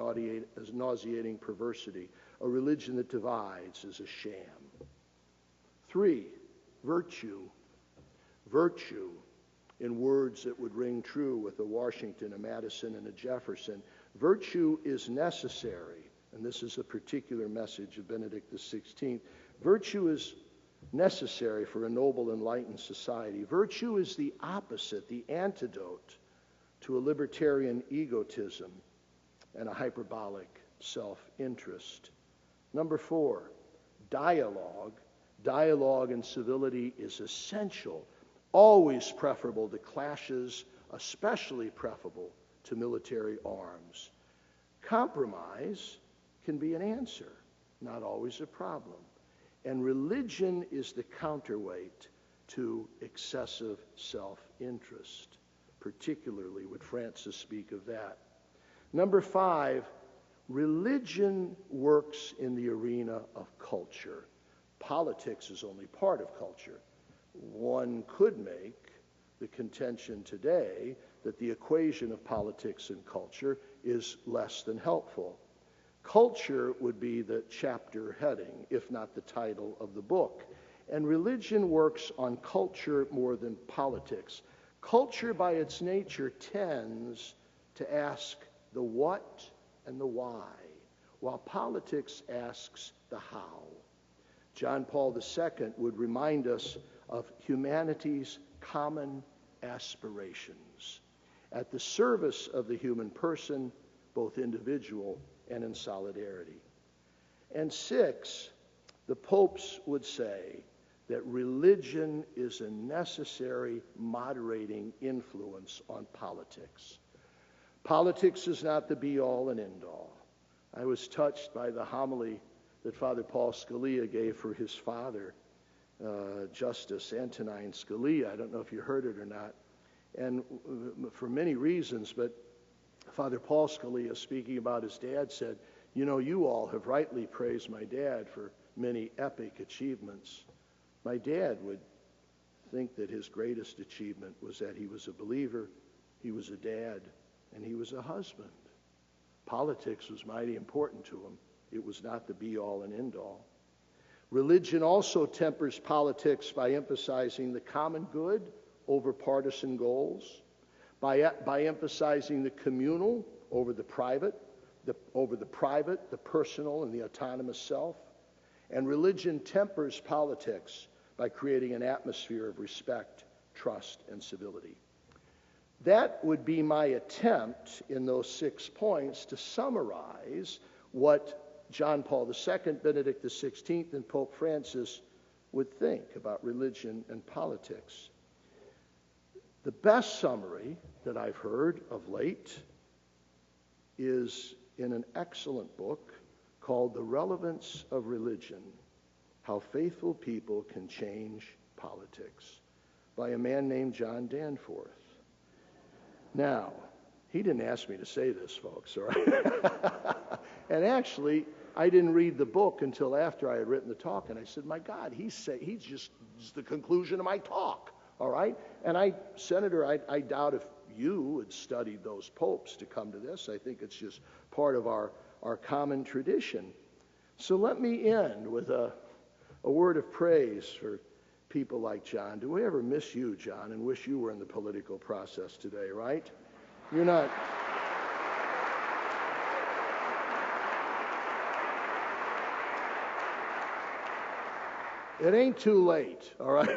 S3: nauseating perversity. A religion that divides is a sham. 3, virtue. Virtue, in words that would ring true with a Washington, a Madison, and a Jefferson. Virtue is necessary, and this is a particular message of Benedict XVI. Virtue is necessary for a noble, enlightened society. Virtue is the opposite, the antidote to a libertarian egotism and a hyperbolic self-interest. Number 4, dialogue. Dialogue and civility is essential, always preferable to clashes, especially preferable to military arms. Compromise can be an answer, not always a problem. And religion is the counterweight to excessive self-interest. Particularly would Francis speak of that. Number 5, religion works in the arena of culture. Politics is only part of culture. One could make the contention today that the equation of politics and culture is less than helpful. Culture would be the chapter heading, if not the title of the book. And religion works on culture more than politics. Culture, by its nature, tends to ask the what and the why, while politics asks the how. John Paul II would remind us of humanity's common aspirations at the service of the human person, both individual and in solidarity. And 6, the popes would say that religion is a necessary moderating influence on politics. Politics is not the be-all and end-all. I was touched by the homily that Father Paul Scalia gave for his father, Justice Antonin Scalia. I don't know if you heard it or not. And for many reasons, but Father Paul Scalia, speaking about his dad, said, "You know, you all have rightly praised my dad for many epic achievements. My dad would think that his greatest achievement was that he was a believer, he was a dad, and he was a husband. Politics was mighty important to him. It was not the be-all and end-all." Religion also tempers politics by emphasizing the common good over partisan goals, by emphasizing the communal over the private, the personal, and the autonomous self. And religion tempers politics by creating an atmosphere of respect, trust, and civility. That would be my attempt in those 6 points to summarize what John Paul II, Benedict XVI, and Pope Francis would think about religion and politics. The best summary that I've heard of late is in an excellent book called The Relevance of Religion: How Faithful People Can Change Politics, by a man named John Danforth. Now, he didn't ask me to say this, folks, all right? And actually, I didn't read the book until after I had written the talk, and I said, my God, he's just the conclusion of my talk, all right? And Senator, I doubt if you had studied those popes to come to this. I think it's just part of our common tradition. So let me end with a word of praise for people like John. Do we ever miss you, John, and wish you were in the political process today, right? You're not... It ain't too late, all right?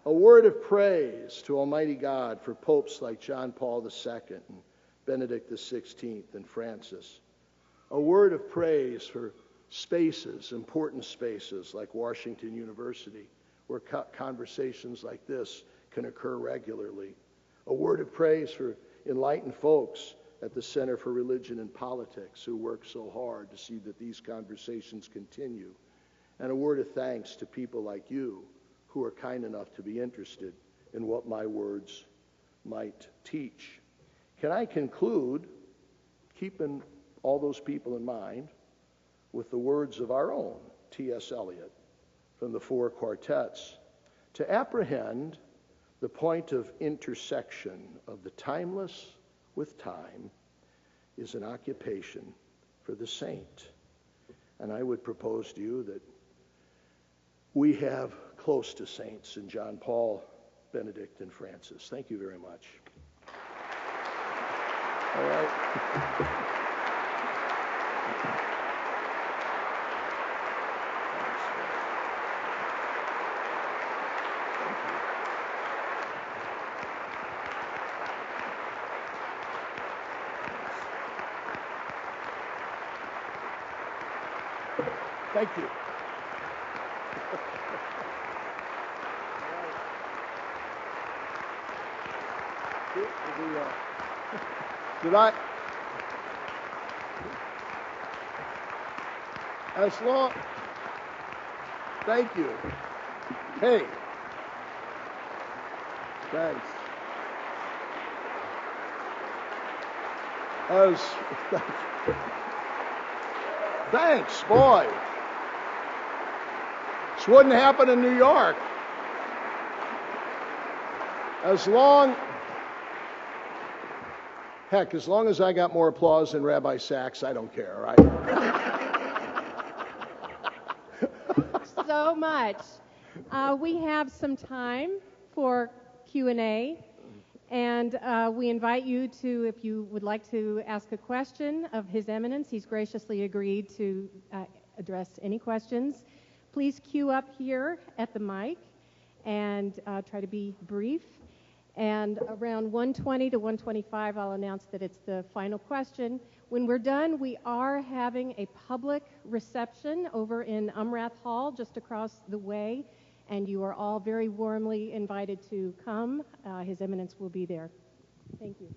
S3: A word of praise to Almighty God for popes like John Paul II and Benedict XVI and Francis. A word of praise for spaces, important spaces like Washington University, where conversations like this can occur regularly. A word of praise for enlightened folks at the Center for Religion and Politics who work so hard to see that these conversations continue. And a word of thanks to people like you who are kind enough to be interested in what my words might teach. Can I conclude, keeping all those people in mind, with the words of our own T.S. Eliot from the 4 Quartets: to apprehend The point of intersection of the timeless with time is an occupation for the saint. And I would propose to you that we have close to saints in John Paul, Benedict, and Francis. Thank you very much. All right. Thank you. Did I? As long. Thank you. Hey. Thanks. Thanks, boy. This wouldn't happen in New York. As long as I got more applause than Rabbi Sachs, I don't care, right?
S4: So much. We have some time for Q&A, and we invite you to, if you would like to ask a question of His Eminence, he's graciously agreed to address any questions. Please queue up here at the mic and try to be brief. And around 1:20 to 1:25, I'll announce that it's the final question. When we're done, we are having a public reception over in Umrath Hall, just across the way, and you are all very warmly invited to come. His Eminence will be there. Thank you.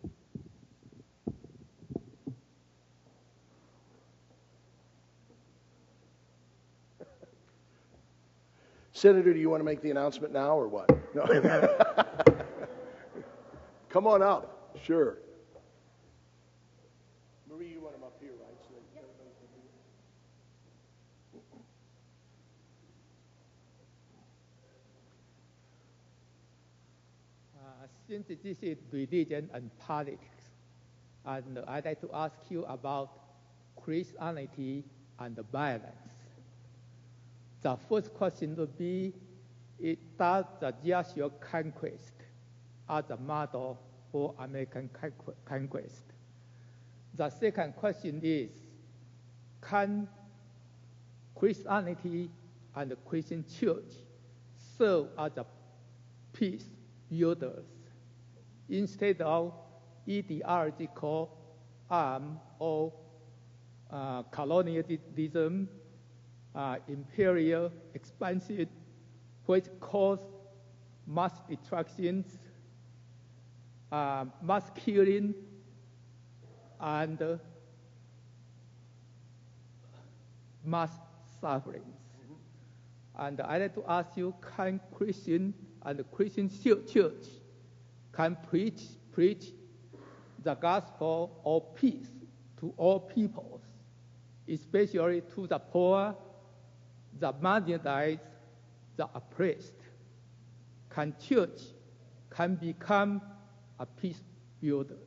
S3: Senator, do you want to make the announcement now or what? No. Come on up. Sure. Marie, you want him up here, right? So that everybody
S5: can hear. Since this is religion and politics, and I'd like to ask you about Christianity and violence. The first question would be, does the Joshua conquest as a model for American conquest? The second question is, can Christianity and the Christian church serve as a peace builders instead of ideological arm or colonialism, imperial expansion, which cause mass destructions, mass killing, and mass sufferings. Mm-hmm. And I'd like to ask you, can Christian and Christian church can preach the gospel of peace to all peoples, especially to the poor, the marginalized, the oppressed? Can church become a peace builder?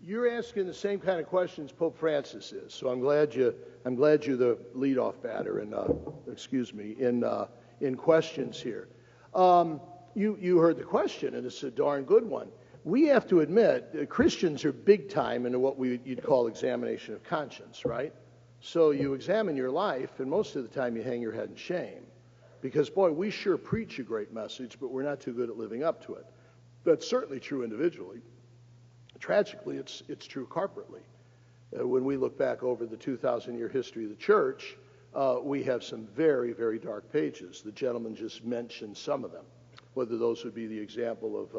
S3: You're asking the same kind of questions Pope Francis is, so I'm glad you're the leadoff batter in questions here. You heard the question, and it's a darn good one. We have to admit, Christians are big time into what you'd call examination of conscience, right? So you examine your life, and most of the time you hang your head in shame. Because, boy, we sure preach a great message, but we're not too good at living up to it. That's certainly true individually. Tragically, it's true corporately. When we look back over the 2,000-year history of the church, we have some very, very dark pages. The gentleman just mentioned some of them, whether those would be the example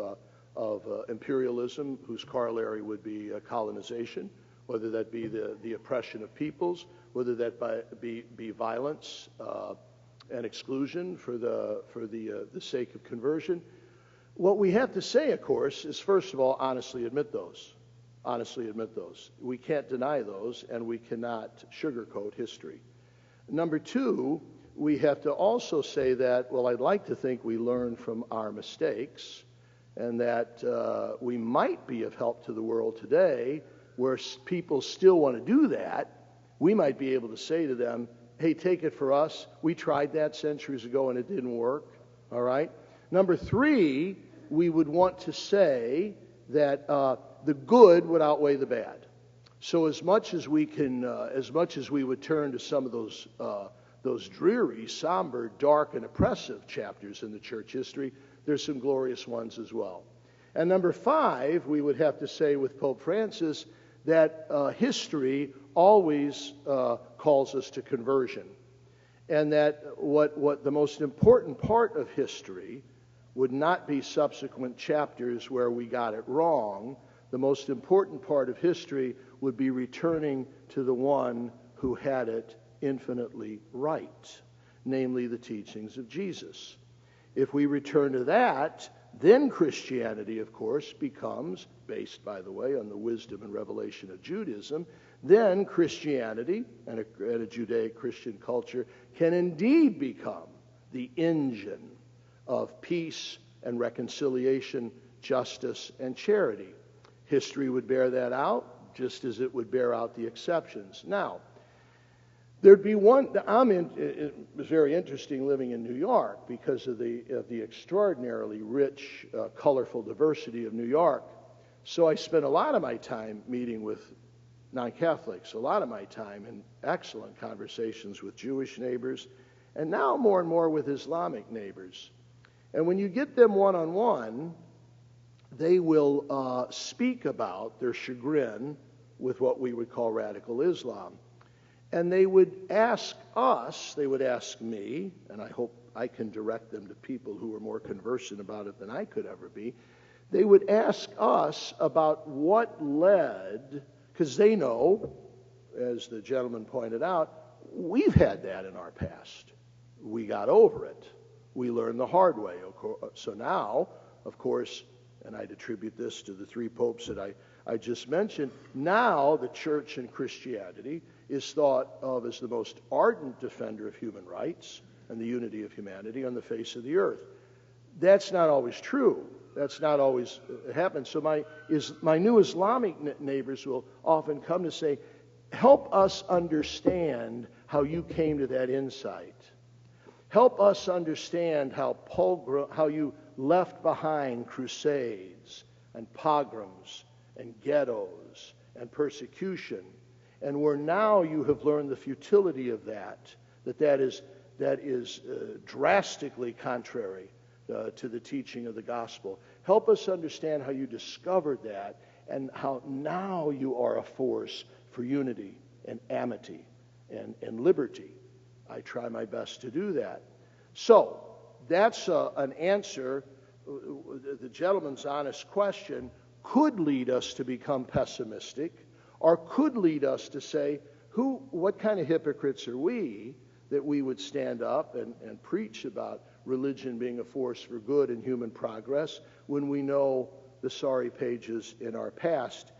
S3: of imperialism, whose corollary would be colonization, whether that be the oppression of peoples, whether that be violence and exclusion for the sake of conversion. What we have to say, of course, is first of all, honestly admit those. Honestly admit those. We can't deny those, and we cannot sugarcoat history. Number two, we have to also say that, well, I'd like to think we learn from our mistakes, and that we might be of help to the world today, where people still want to do that. We might be able to say to them, hey, take it for us. We tried that centuries ago and it didn't work. All right? Number 3, we would want to say that the good would outweigh the bad. So as much as we would turn to some of those dreary, somber, dark, and oppressive chapters in the church history, there's some glorious ones as well. And number 5, we would have to say with Pope Francis that history always calls us to conversion, and that what the most important part of history would not be subsequent chapters where we got it wrong. The most important part of history would be returning to the one who had it infinitely right, namely the teachings of Jesus. If we return to that, then Christianity, of course, becomes, based, by the way, on the wisdom and revelation of Judaism, then Christianity and a Judeo-Christian culture can indeed become the engine of peace and reconciliation, justice and charity. History would bear that out, just as it would bear out the exceptions. Now, there'd be one. It was very interesting living in New York because of the extraordinarily rich, colorful diversity of New York. So I spent a lot of my time meeting with non-Catholics, a lot of my time in excellent conversations with Jewish neighbors, and now more and more with Islamic neighbors. And when you get them one-on-one, they will speak about their chagrin with what we would call radical Islam. And they would ask us, they would ask me, and I hope I can direct them to people who are more conversant about it than I could ever be. They would ask us about what led, because they know, as the gentleman pointed out, we've had that in our past. We got over it. We learned the hard way. So now, of course, and I'd attribute this to the 3 popes that I just mentioned, now the church and Christianity is thought of as the most ardent defender of human rights and the unity of humanity on the face of the earth. That's not always true. That's not always happens. So my new Islamic neighbors will often come to say, help us understand how you came to that insight. Help us understand how you left behind crusades and pogroms and ghettos and persecution, and where now you have learned the futility of that is drastically contrary to the teaching of the gospel. Help us understand how you discovered that and how now you are a force for unity and amity and liberty. I try my best to do that. So that's an answer. The gentleman's honest question could lead us to become pessimistic, or could lead us to say, what kind of hypocrites are we that we would stand up and preach about religion being a force for good and human progress when we know the sorry pages in our past?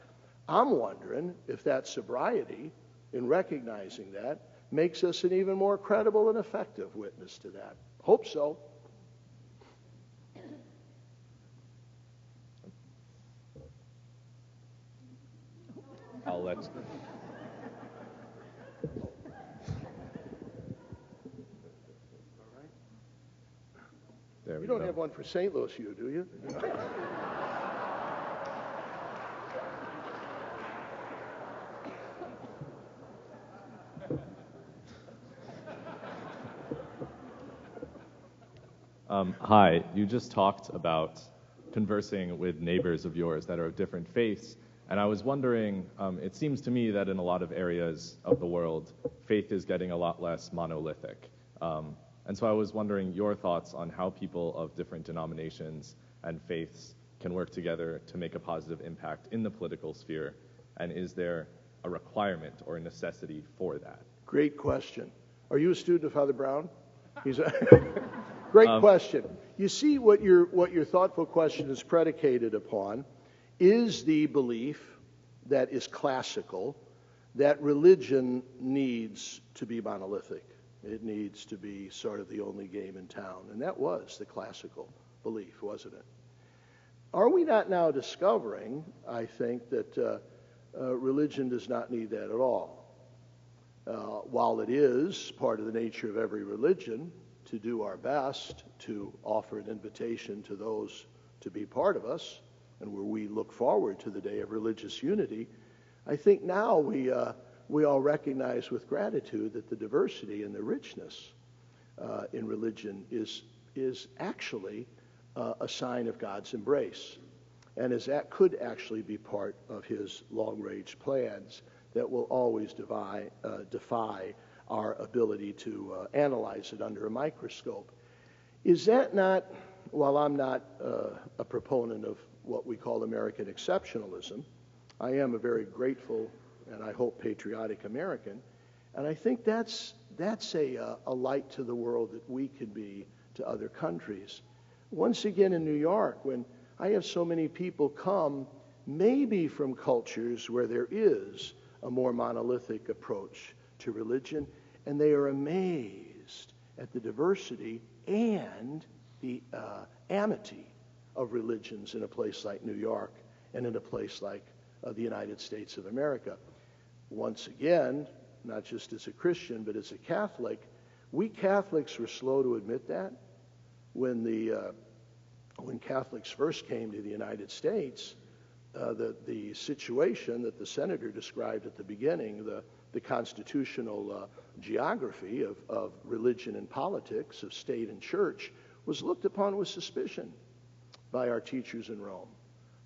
S3: I'm wondering if that sobriety in recognizing that makes us an even more credible and effective witness to that. Hope so.
S6: I'll let. There
S3: You don't have one for St. Louis, do you?
S6: Hi, you just talked about conversing with neighbors of yours that are of different faiths, and I was wondering, it seems to me that in a lot of areas of the world, faith is getting a lot less monolithic. And so I was wondering your thoughts on how people of different denominations and faiths can work together to make a positive impact in the political sphere, and is there a requirement or a necessity for that?
S3: Great question. Are you a student of Father Brown? He's a great question. You see, what your thoughtful question is predicated upon is the belief that is classical that religion needs to be monolithic. It needs to be sort of the only game in town. And that was the classical belief, wasn't it? Are we not now discovering, I think, that religion does not need that at all? While it is part of the nature of every religion to do our best to offer an invitation to those to be part of us, and where we look forward to the day of religious unity, I think now we all recognize with gratitude that the diversity and the richness in religion is actually a sign of God's embrace, and as that could actually be part of his long-range plans that will always defy our ability to analyze it under a microscope. Is that not, while I'm not a proponent of what we call American exceptionalism, I am a very grateful and I hope patriotic American, and I think that's a light to the world that we can be to other countries. Once again in New York, when I have so many people come, maybe from cultures where there is a more monolithic approach to religion, and they are amazed at the diversity and the amity of religions in a place like New York and in a place like the United States of America. Once again, not just as a Christian, but as a Catholic, we Catholics were slow to admit that. When Catholics first came to the United States, the situation that the senator described at the beginning, the constitutional geography of religion and politics, of state and church, was looked upon with suspicion by our teachers in Rome.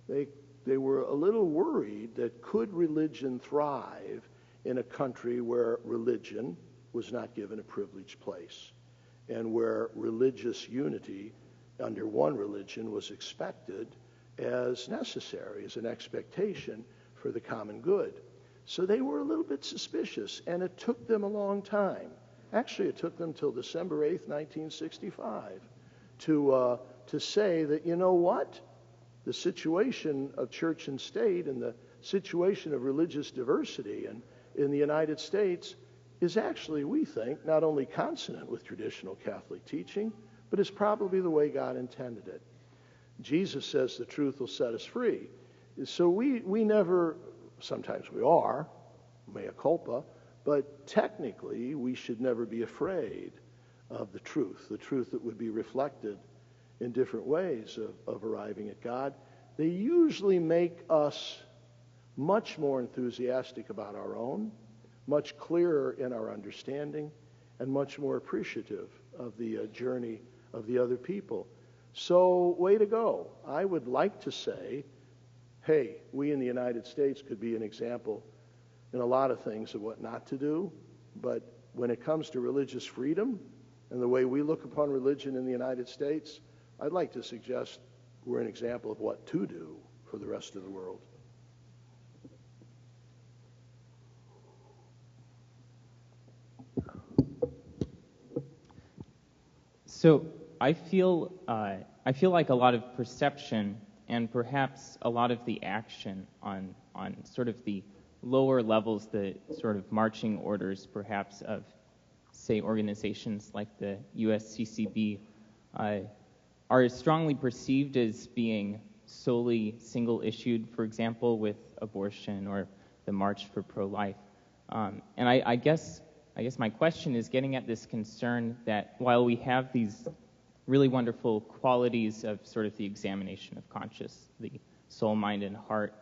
S3: They were a little worried that could religion thrive in a country where religion was not given a privileged place, and where religious unity under one religion was expected as necessary, as an expectation for the common good. So they were a little bit suspicious, and it took them a long time. Actually, it took them till December 8th, 1965, to say that, you know what? The situation of church and state and the situation of religious diversity in the United States is actually, we think, not only consonant with traditional Catholic teaching, but is probably the way God intended it. Jesus says the truth will set us free. So we never, sometimes we are, mea culpa, but technically we should never be afraid of the truth that would be reflected in different ways of arriving at God. They usually make us much more enthusiastic about our own, much clearer in our understanding, and much more appreciative of the journey of the other people. So, way to go. I would like to say, hey, we in the United States could be an example in a lot of things of what not to do, but when it comes to religious freedom and the way we look upon religion in the United States, I'd like to suggest we're an example of what to do for the rest of the world.
S7: So I feel like a lot of perception and perhaps a lot of the action on sort of the lower levels, the sort of marching orders perhaps of, say, organizations like the USCCB are strongly perceived as being solely single-issued, for example, with abortion or the March for Pro-Life. And I guess my question is getting at this concern that while we have these really wonderful qualities of sort of the examination of conscience, the soul, mind, and heart,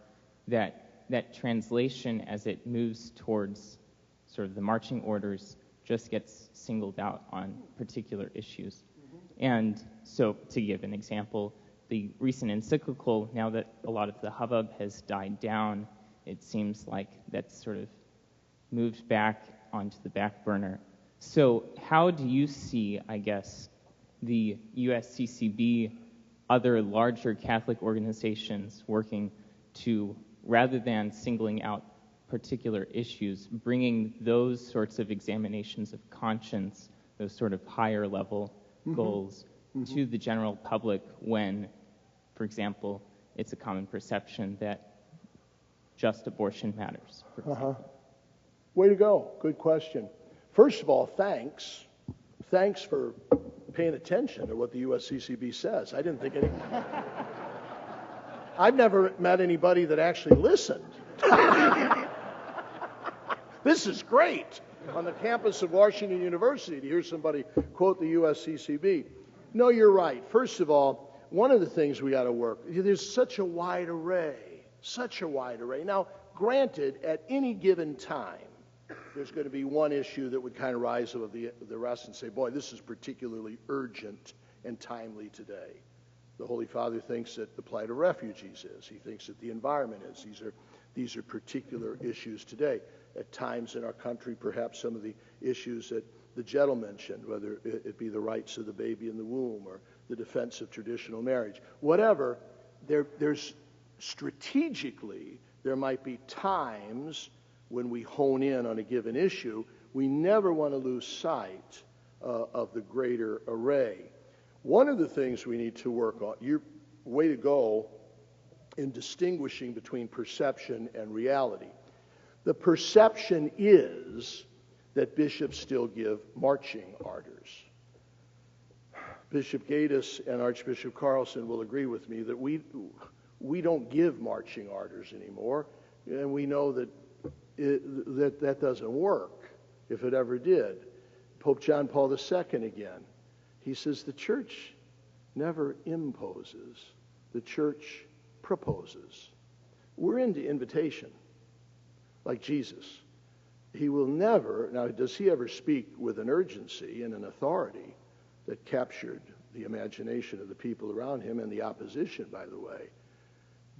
S7: that translation as it moves towards sort of the marching orders just gets singled out on particular issues. And so, to give an example, the recent encyclical, now that a lot of the hubbub has died down, it seems like that's sort of moved back onto the back burner. So how do you see, I guess, the USCCB, other larger Catholic organizations working to, rather than singling out particular issues, bringing those sorts of examinations of conscience, those sort of higher level goals to the general public when, for example, it's a common perception that just abortion matters, for example?
S3: Way to go. Good question. First of all, thanks Thanks for paying attention to what the USCCB says. I didn't think any... I've never met anybody that actually listened. This is great on the campus of Washington University to hear somebody quote the USCCB. No, you're right. First of all, one of the things we got to work, there's such a wide array. Now, granted, at any given time, there's going to be one issue that would kind of rise above the rest and say, boy, this is particularly urgent and timely today. The Holy Father thinks that the plight of refugees is. He thinks that the environment is. These are particular issues today. At times in our country, perhaps some of the issues that the gentleman mentioned, whether it be the rights of the baby in the womb or the defense of traditional marriage, whatever, there's strategically, there might be times when we hone in on a given issue. We never want to lose sight of the greater array. One of the things we need to work on, way to go in distinguishing between perception and reality. The perception is that bishops still give marching orders. Bishop Gaddis and Archbishop Carlson will agree with me that we don't give marching orders anymore, and we know that that doesn't work if it ever did. Pope John Paul II again, he says the church never imposes, the church proposes. We're into invitation, like Jesus. He will never, now does he ever speak with an urgency and an authority that captured the imagination of the people around him and the opposition, by the way?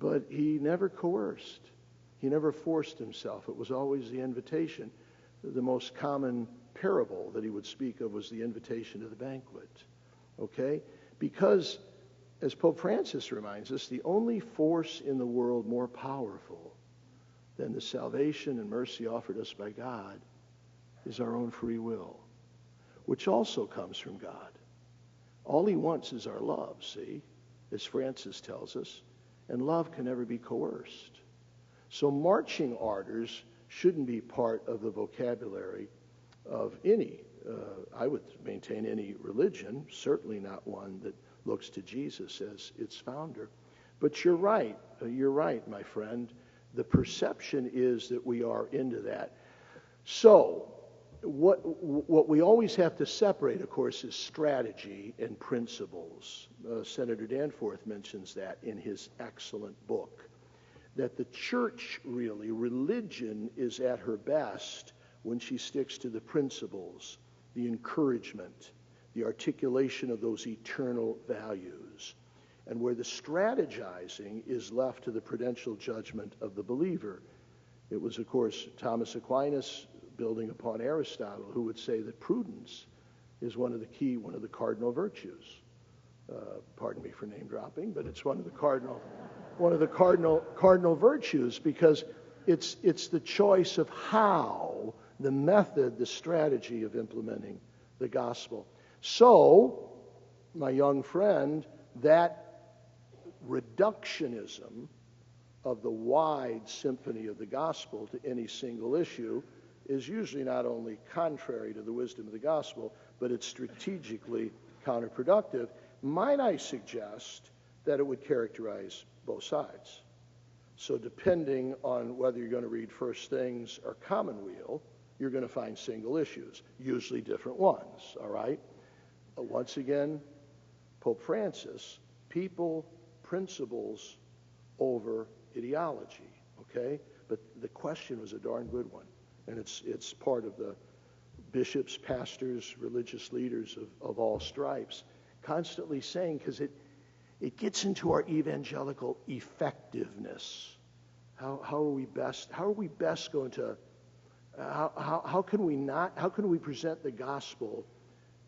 S3: But he never coerced. He never forced himself. It was always the invitation. The most common parable that he would speak of was the invitation to the banquet. Okay? Because, as Pope Francis reminds us, the only force in the world more powerful than the salvation and mercy offered us by God is our own free will, which also comes from God. All he wants is our love, see, as Francis tells us, and love can never be coerced. So marching orders shouldn't be part of the vocabulary of any, I would maintain, any religion, certainly not one that looks to Jesus as its founder. But you're right, my friend. The perception is that we are into that. So what we always have to separate, of course, is strategy and principles. Senator Danforth mentions that in his excellent book, that the church really, religion is at her best when she sticks to the principles, the encouragement, the articulation of those eternal values, and where the strategizing is left to the prudential judgment of the believer. It was, of course, Thomas Aquinas, building upon Aristotle, who would say that prudence is one of the cardinal virtues. Pardon me for name dropping, but it's one of the cardinal virtues, because it's the choice of how, the method, the strategy of implementing the gospel. So, my young friend, that reductionism of the wide symphony of the gospel to any single issue is usually not only contrary to the wisdom of the gospel, but it's strategically counterproductive. Might I suggest that it would characterize both sides? So depending on whether you're going to read First Things or Commonweal, you're going to find single issues, usually different ones, all right? Once again, Pope Francis, people, principles over ideology, okay? But the question was a darn good one, and it's part of the bishops, pastors, religious leaders of all stripes constantly saying, because it gets into our evangelical effectiveness. How are we best going to, how can we present the gospel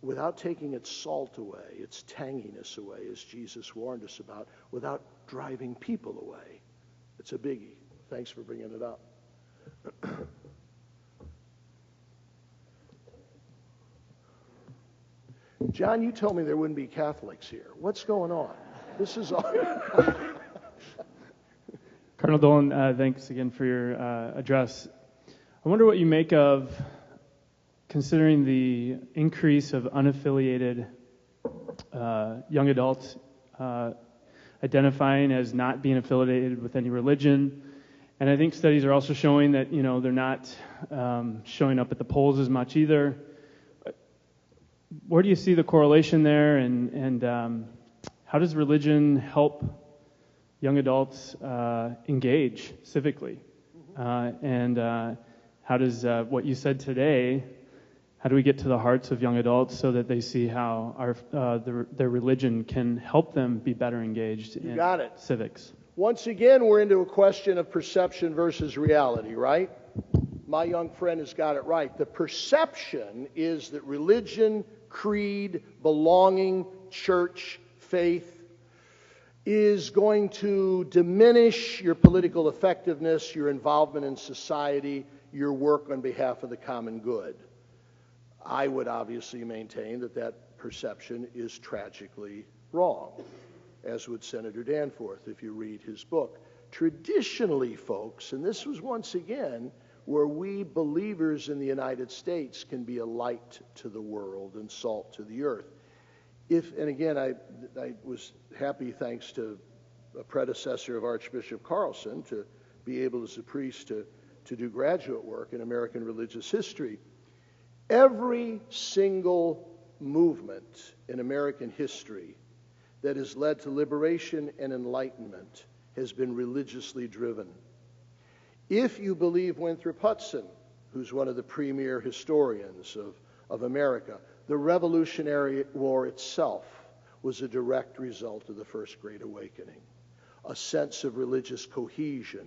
S3: without taking its salt away, its tanginess away, as Jesus warned us about, without driving people away? It's a biggie. Thanks for bringing it up. John, you told me there wouldn't be Catholics here. What's going on? This is all.
S8: Cardinal Dolan, thanks again for your address. I wonder what you make of considering the increase of unaffiliated young adults identifying as not being affiliated with any religion. And I think studies are also showing that, they're not showing up at the polls as much either. Where do you see the correlation there, and how does religion help young adults engage civically? And how does what you said today, how do we get to the hearts of young adults so that they see how their religion can help them be better engaged in civics?
S3: Once again, we're into a question of perception versus reality, right? My young friend has got it right. The perception is that religion, creed, belonging, church, faith is going to diminish your political effectiveness, your involvement in society, your work on behalf of the common good. I would obviously maintain that that perception is tragically wrong, as would Senator Danforth if you read his book. Traditionally, folks, and this was once again where we believers in the United States can be a light to the world and salt to the earth. And again, I was happy, thanks to a predecessor of Archbishop Carlson, to be able as a priest to do graduate work in American religious history. Every single movement in American history that has led to liberation and enlightenment has been religiously driven. If you believe Winthrop Hudson, who's one of the premier historians of America, the Revolutionary War itself was a direct result of the First Great Awakening. A sense of religious cohesion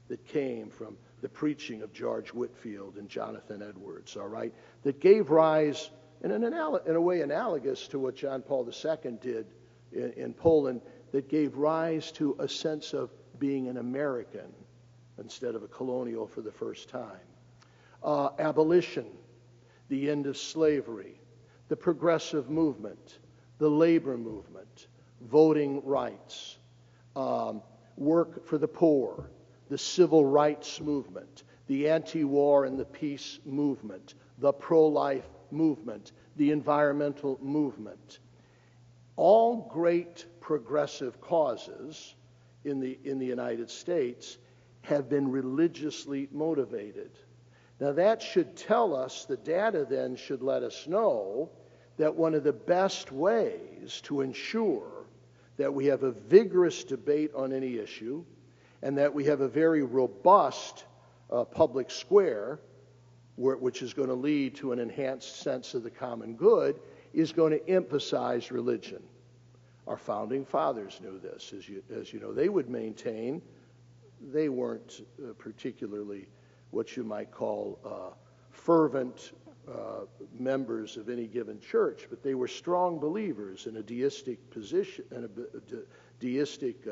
S3: that came from the preaching of George Whitefield and Jonathan Edwards, all right, that gave rise, in a way analogous to what John Paul II did in Poland, that gave rise to a sense of being an American instead of a colonial for the first time. Abolition, the end of slavery, the progressive movement, the labor movement, voting rights, work for the poor, the civil rights movement, the anti-war and the peace movement, the pro-life movement, the environmental movement. All great progressive causes in the United States have been religiously motivated. Now that should tell us, the data then should let us know that one of the best ways to ensure that we have a vigorous debate on any issue and that we have a very robust public square, which is going to lead to an enhanced sense of the common good, is going to emphasize religion. Our founding fathers knew this. As you know, they would maintain they weren't particularly what you might call fervent members of any given church, but they were strong believers in a deistic position and a deistic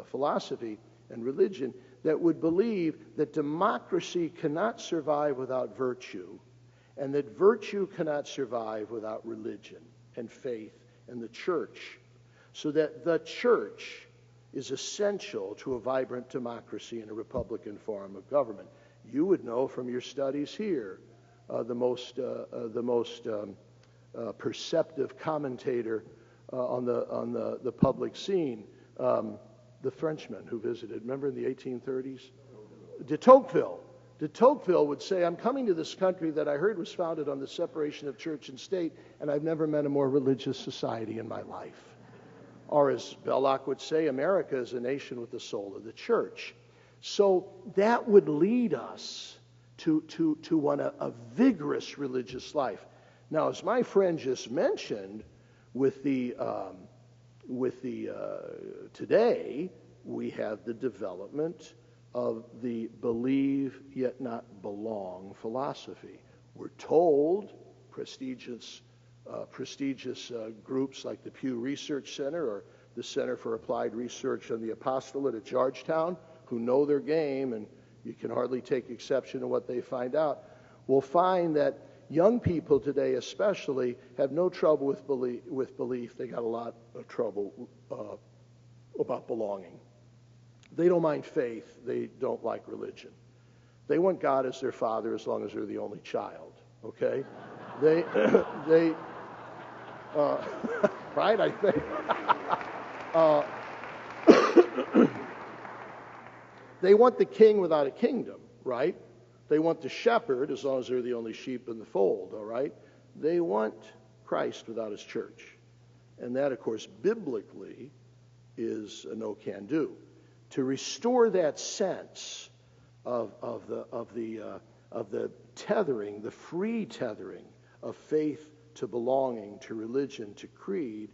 S3: philosophy and religion that would believe that democracy cannot survive without virtue, and that virtue cannot survive without religion and faith and the church, so that the church is essential to a vibrant democracy and a republican form of government. You would know from your studies here, the most perceptive commentator on the public scene, the Frenchman who visited, remember in the 1830s? De Tocqueville. De Tocqueville would say, I'm coming to this country that I heard was founded on the separation of church and state, and I've never met a more religious society in my life. Or as Belloc would say, America is a nation with the soul of the church. So that would lead us to a vigorous religious life. Now, as my friend just mentioned, today we have the development of the believe yet not belong philosophy. We're told prestigious groups like the Pew Research Center or the Center for Applied Research on the Apostolate at Georgetown, who know their game, and you can hardly take exception to what they find out, will find that young people today especially have no trouble with belief. They got a lot of trouble about belonging. They don't mind faith. They don't like religion. They want God as their father as long as they're the only child. Okay, they right? I think. They want the king without a kingdom, right? They want the shepherd, as long as they're the only sheep in the fold, all right? They want Christ without his church. And that, of course, biblically is a no-can-do. To restore that sense of the tethering, the free tethering of faith to belonging, to religion, to creed,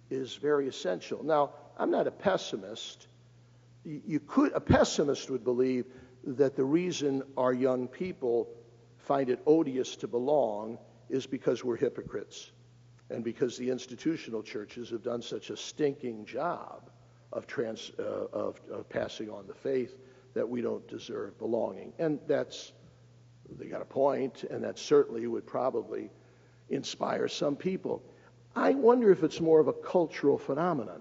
S3: is very essential. Now, I'm not a pessimist. A pessimist would believe that the reason our young people find it odious to belong is because we're hypocrites and because the institutional churches have done such a stinking job of passing on the faith that we don't deserve belonging. And they got a point, and that certainly would probably inspire some people. I wonder if it's more of a cultural phenomenon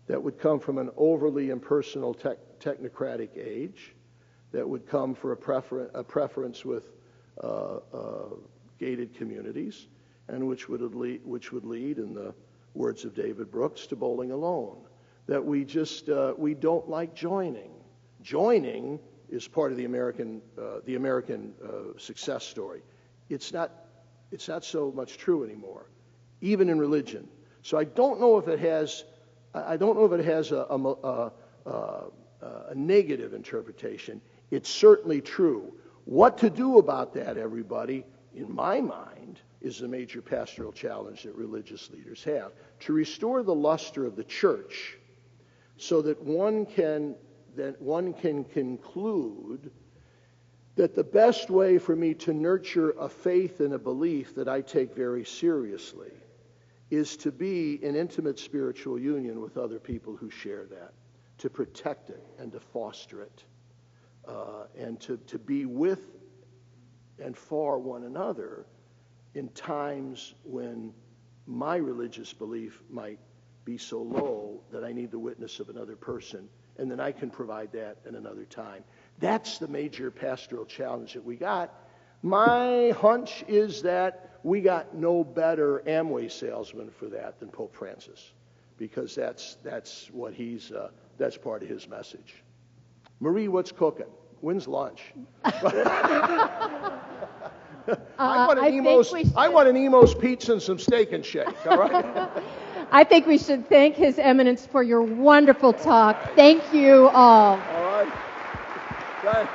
S3: that would come from an overly impersonal technocratic age, that would come for a preference with gated communities, and which would lead, in the words of David Brooks, to bowling alone. That we don't like joining. Joining is part of the American success story. It's not so much true anymore, even in religion. So I don't know if it has a negative interpretation. It's certainly true. What to do about that, everybody, in my mind, is the major pastoral challenge that religious leaders have. To restore the luster of the church so that one can conclude that the best way for me to nurture a faith and a belief that I take very seriously is to be in intimate spiritual union with other people who share that, to protect it and to foster it, and to be with and for one another in times when my religious belief might be so low that I need the witness of another person, and then I can provide that at another time. That's the major pastoral challenge that we got. My hunch is that we got no better Amway salesman for that than Pope Francis, because that's part of his message. Marie, what's cooking? When's lunch? I want an Emo's pizza and some steak and shake, all right?
S4: I think we should thank His Eminence for your wonderful talk. Thank you all.
S3: All right. Thanks.